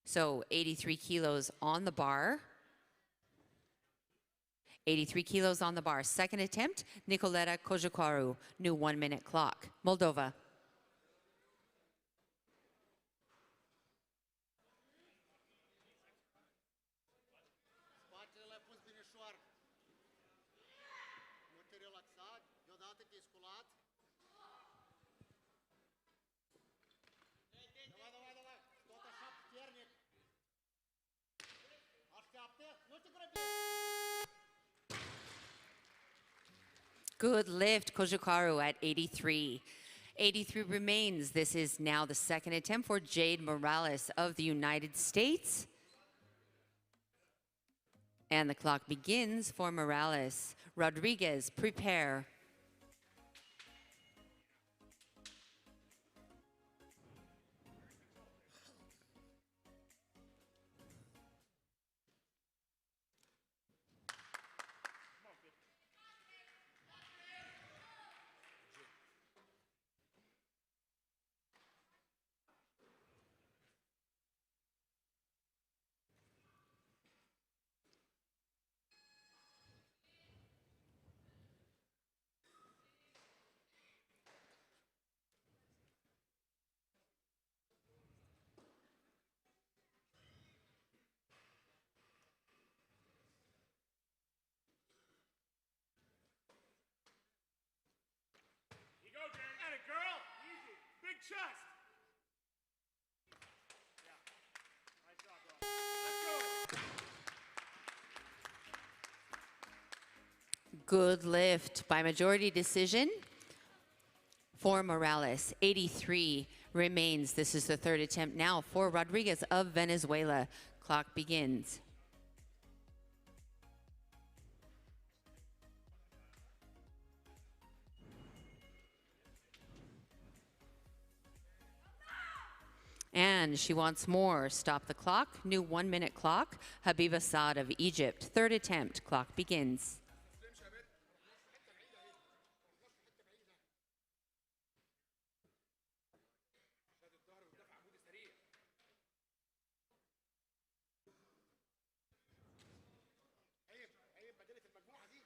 So 83 kilos on the bar. 83 kilos on the bar. Second attempt, Nicoleta Kojukaru. New 1 minute clock. Moldova. Spatele le-a pus binișoar. Nu te relaxa, deodată te-ai sculat. Давай, давай, давай. Tot așa puternic. Așteaptă, nu te grăbi. Good lift, Kojukaru at 83. 83 remains. This is now the second attempt for Jade Morales of the United States. And the clock begins for Morales. Rodriguez, prepare. chest. Yeah. Nice job, bro. Let's go. Good lift by majority decision for Morales. 83 remains. This is the third attempt now for Rodriguez of Venezuela. Clock begins. And she wants more. Stop the clock. New 1 minute clock. Habiba Saad of Egypt. Third attempt. Clock begins. عيب بدلت المجموعه دي.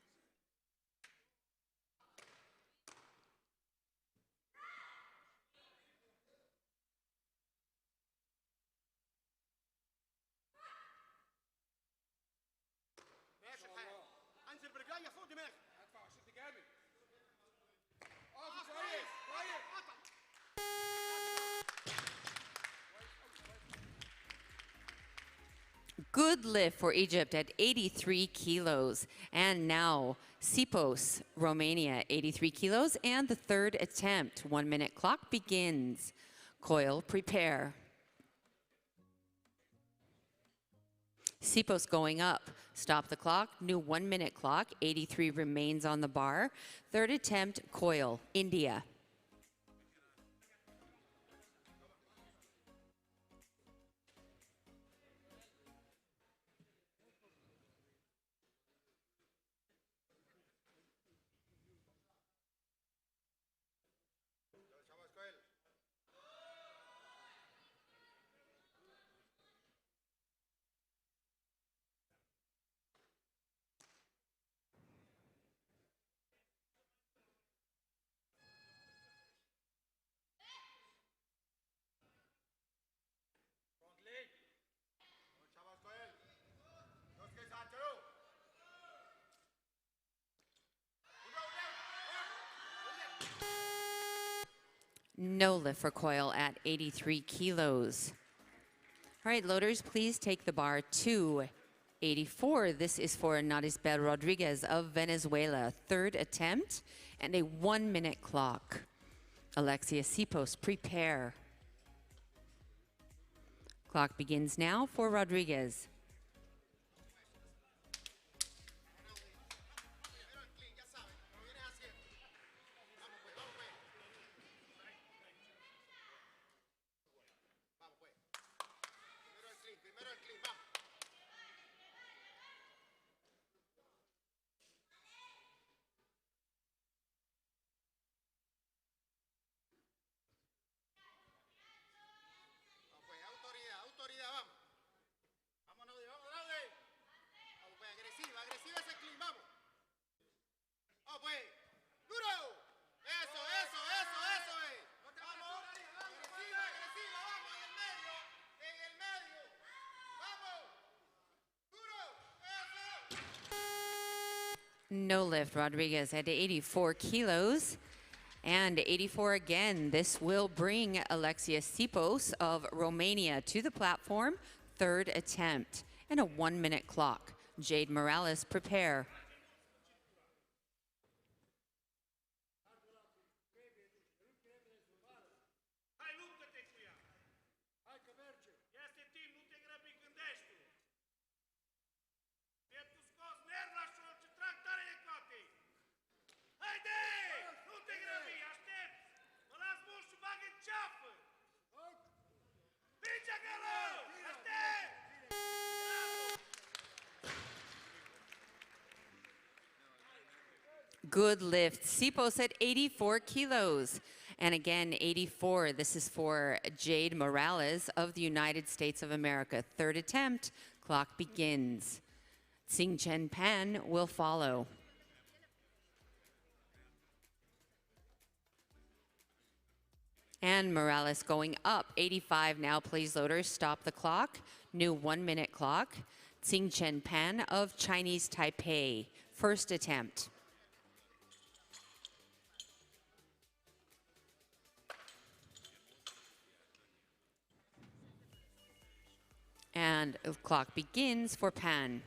ماشي الحال. انزل برجليا فوق دماغي. هدفع واشد جامد. كويس كويس. Good lift for Egypt at 83 kilos. And now Sipos, Romania, 83 kilos. And the third attempt. 1 minute clock begins. Coil, prepare. Sipos going up. Stop the clock. New 1 minute clock. 83 remains on the bar. Third attempt, coil, India. Chavos, Coel. Chavos, Coel. Los que sacharon. No lift for coil at 83 kilos. All right, loaders, please take the bar to 84. This is for Narisbel Rodriguez of Venezuela. Third attempt and a 1 minute clock. Alexia Sipos, prepare. Clock begins now for Rodriguez. Primero el clean, ya saben, como viene haciendo. Vamos pues, vamos pues. Vamos pues. Primero el clean, vamos. Vamos pues, autoridad, autoridad, vamos. Vamos, Naudi, vamos, Naudi. Vamos pues, agresiva, agresiva ese clean, vamos. Vamos pues, duro. Eso, eso, eso, eso es. Vamos, agresiva, agresiva, vamos, en el medio. Vamos, duro, eso. No lift, Rodriguez at 84 kilos. And 84 again. This will bring Alexia Sipos of Romania to the platform. Third attempt and a 1 minute clock. Jade Morales, prepare. Hai, luptă-te cu ea. Hai că merge. Este timp, nu te grăbi, gândește. Pieptul scos, nerv la șold și trag tare de coate. Haide! Nu te grăbi, aștept. Mă las mult și bag în ceapă. Vinge acolo! Aștept! Good lift. Sipos at 84 kilos. And again, 84. This is for Jade Morales of the United States of America. Third attempt. Clock begins. Tsing Chen Pan will follow. And Morales going up. 85 now, please, loaders. Stop the clock. New 1 minute clock. Tsing Chen Pan of Chinese Taipei. First attempt. And the clock begins for Pan.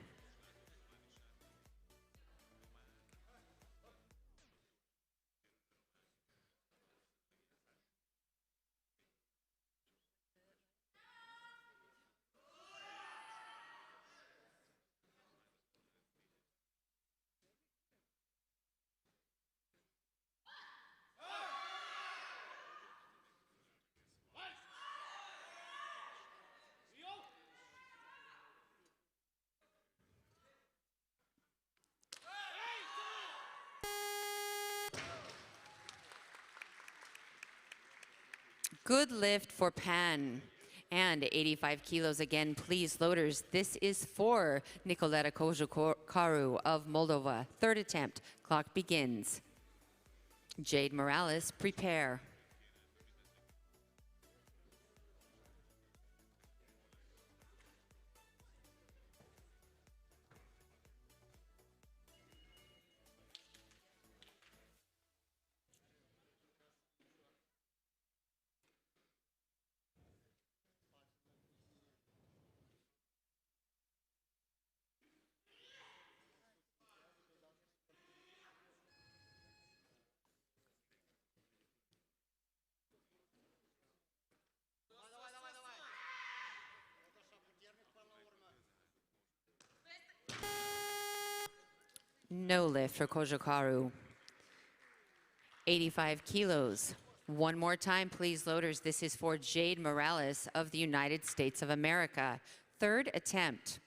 Good lift for Pan. And 85 kilos again, please, loaders. This is for Nicoleta Kojokaru of Moldova. Third attempt. Clock begins. Jade Morales, prepare. No lift for Kojokaru. 85 kilos. One more time, please, loaders. This is for Jade Morales of the United States of America. Third attempt.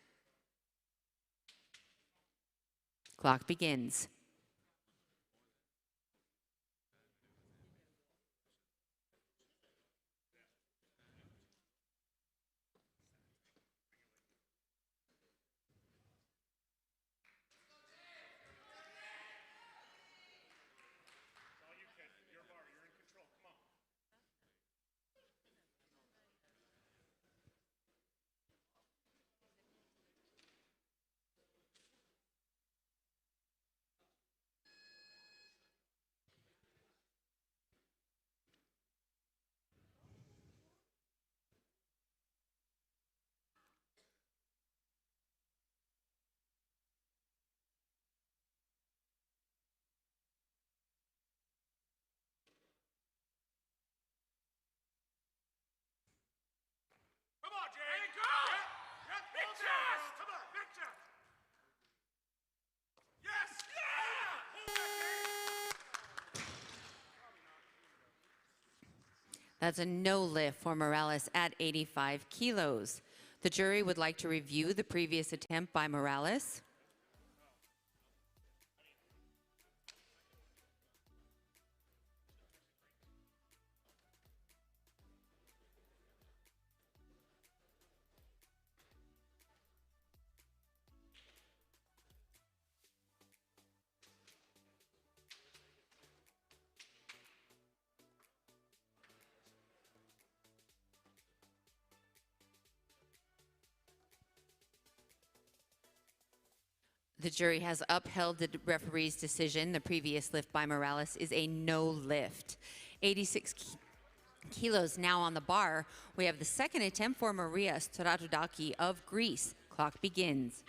Clock begins. All you can. Your bar. You're in control. Come on. Come on, Jay. Let it go. Yep. Big chest. Come on. Big chest. Yes. Yeah. Hold that, Jay. That's a no lift for Morales at 85 kilos. The jury would like to review the previous attempt by Morales. The jury has upheld the referee's decision. The previous lift by Morales is a no lift. 86 kilos now on the bar. We have the second attempt for Maria Stratoudaki of Greece. Clock begins.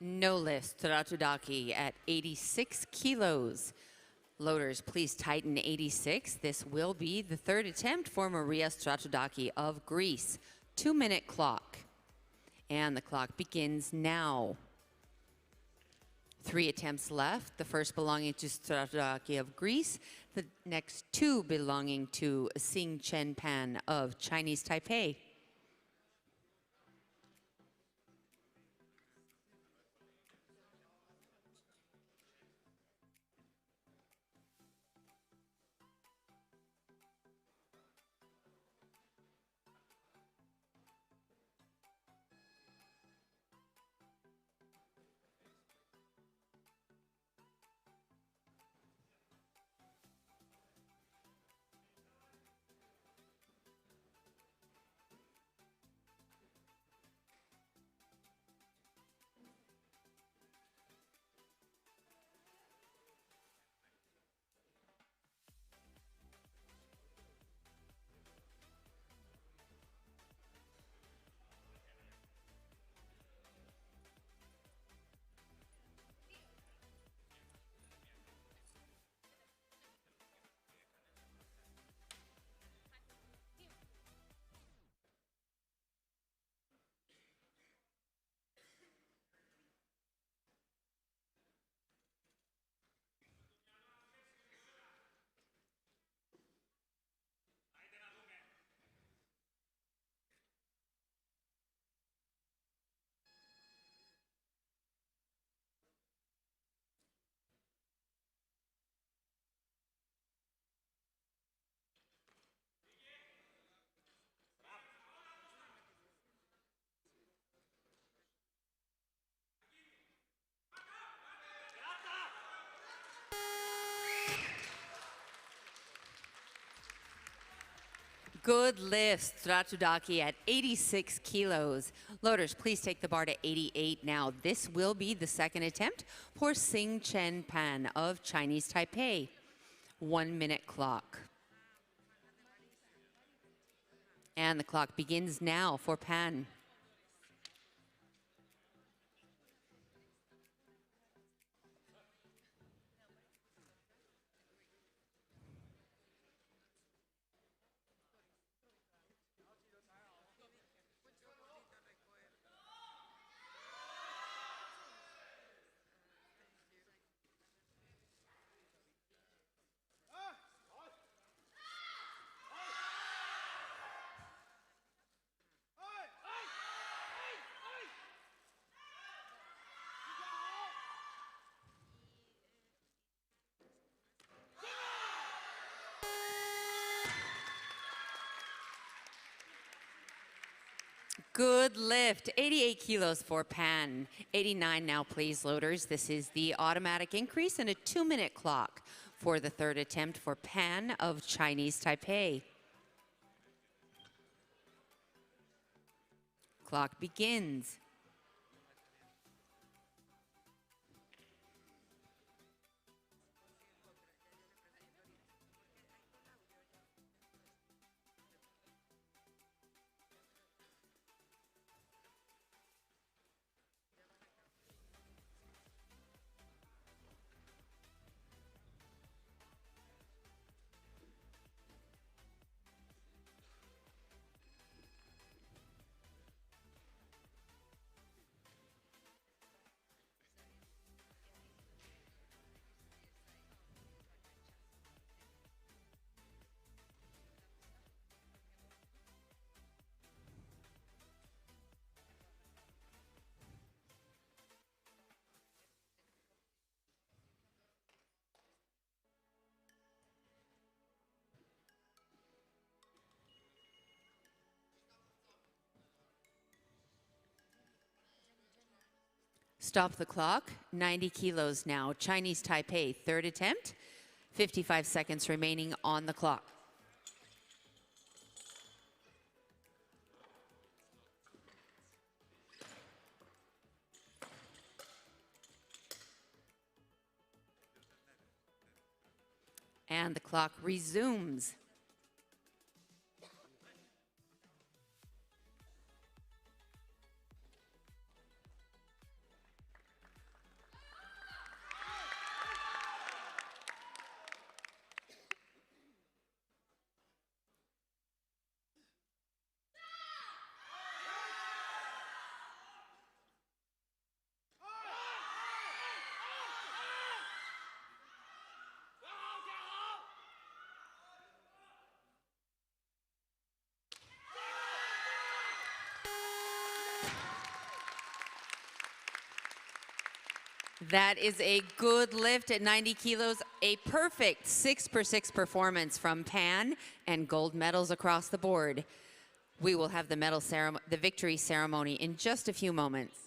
No lift, Stratoudaki at 86 kilos. Loaders, please tighten 86. This will be the third attempt for Maria Stratoudaki of Greece. 2-minute clock. And the clock begins now. 3 attempts left, the first belonging to Stratoudaki of Greece, the next 2 belonging to Xing Chen Pan of Chinese Taipei. Good lift, Stratudaki at 86 kilos. Loaders, please take the bar to 88 now. This will be the second attempt for Sing Chen Pan of Chinese Taipei. 1 minute clock. And the clock begins now for Pan. Good lift, 88 kilos for Pan. 89 now, please, loaders. This is the automatic increase and a 2-minute clock for the third attempt for Pan of Chinese Taipei. Clock begins. Stop the clock, 90 kilos now. Chinese Taipei, third attempt, 55 seconds remaining on the clock. And the clock resumes. That is a good lift at 90 kilos, a perfect 6x6 performance from Pan, and gold medals across the board. We will have the victory ceremony in just a few moments.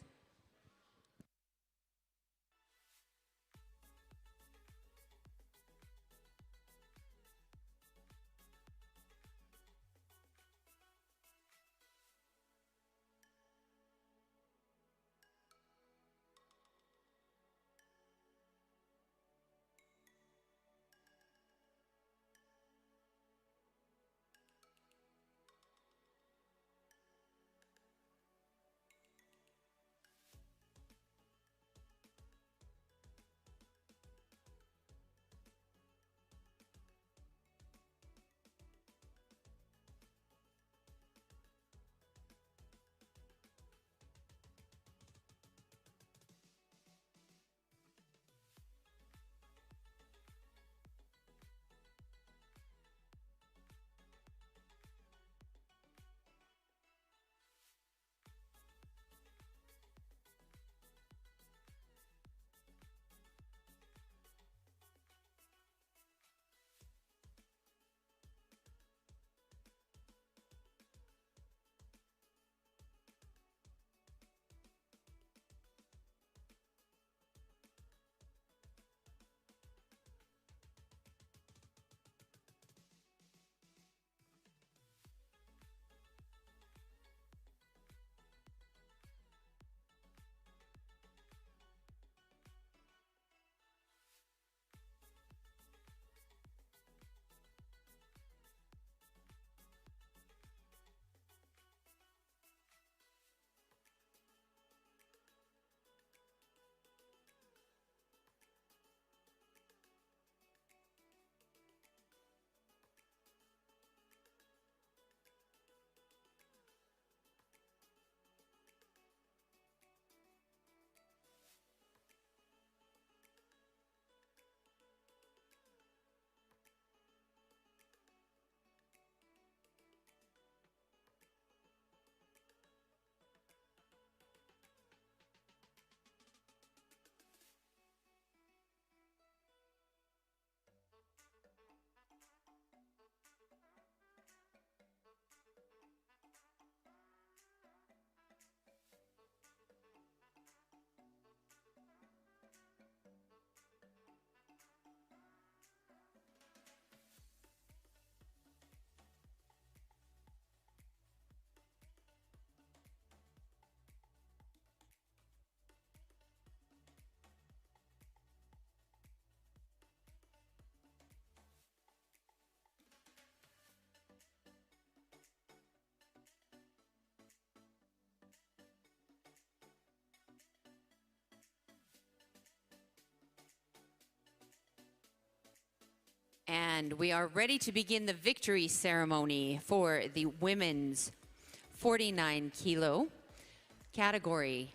And we are ready to begin the victory ceremony for the women's 49 kilo category.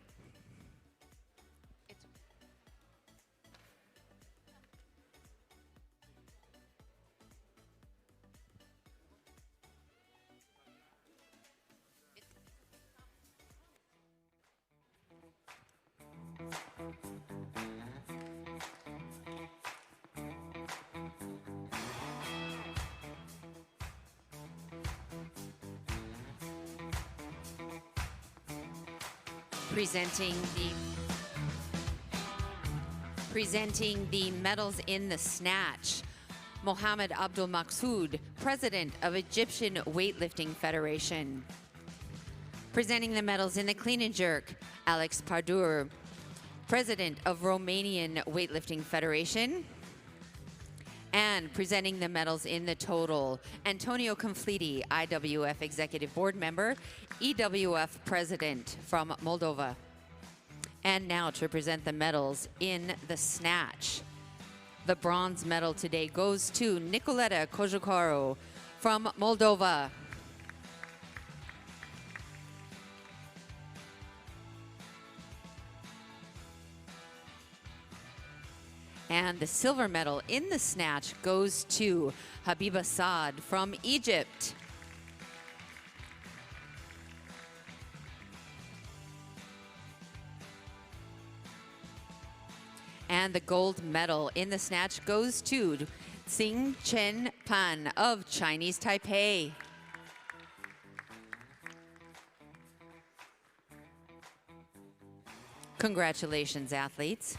Presenting the medals in the snatch, Mohammed Abdul Maqsood, President of Egyptian Weightlifting Federation. Presenting the medals in the clean and jerk, Alex Pardur, President of Romanian Weightlifting Federation. And presenting the medals in the total, Antonio Confliti, IWF Executive Board Member, EWF President from Moldova. And now to present the medals in the snatch. The bronze medal today goes to Nicoleta Cojucaru from Moldova. And the silver medal in the snatch goes to Habiba Saad from Egypt. And the gold medal in the snatch goes to Xing Chen Pan of Chinese Taipei. Congratulations, athletes.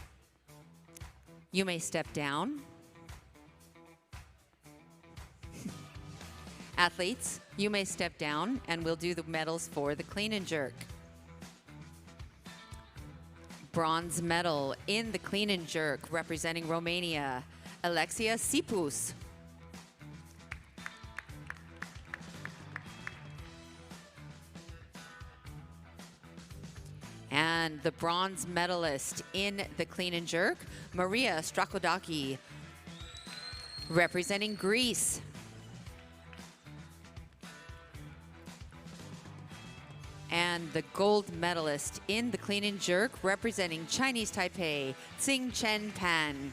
You may step down. Athletes, you may step down and we'll do the medals for the clean and jerk. Bronze medal in the clean and jerk representing Romania, Alexia Sipus. And the bronze medalist in the clean and jerk, Maria Strakodaki, representing Greece. And the gold medalist in the clean and jerk, representing Chinese Taipei, Xing Chen Pan.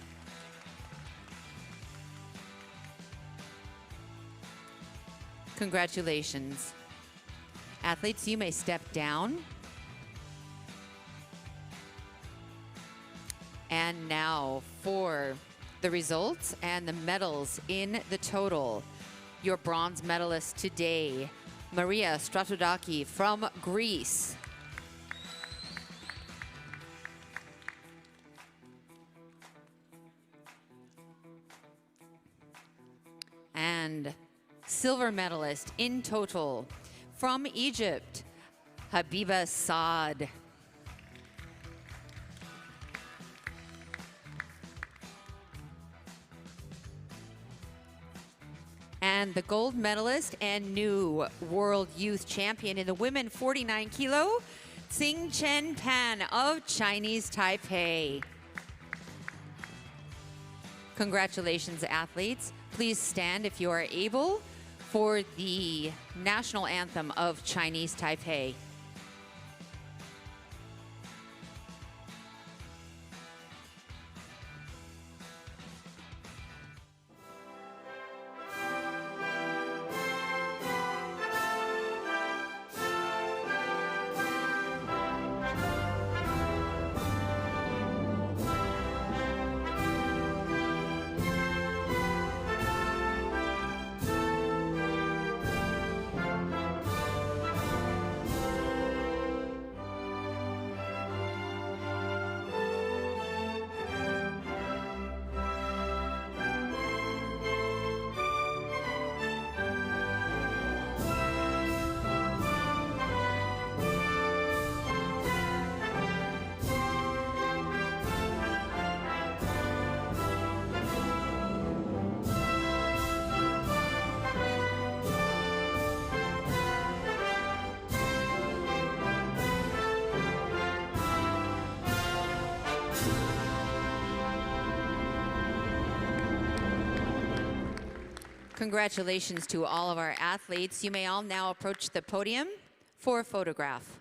Congratulations. Athletes, you may step down. And now for the results and the medals in the total. Your bronze medalist today, Maria Strakodaki from Greece. And silver medalist in total from Egypt, Habiba Saad. And the gold medalist and new world youth champion in the women 49 kilo, Xing Chen Pan of Chinese Taipei. Congratulations, athletes. Please stand if you are able for the national anthem of Chinese Taipei. Congratulations to all of our athletes. You may all now approach the podium for a photograph.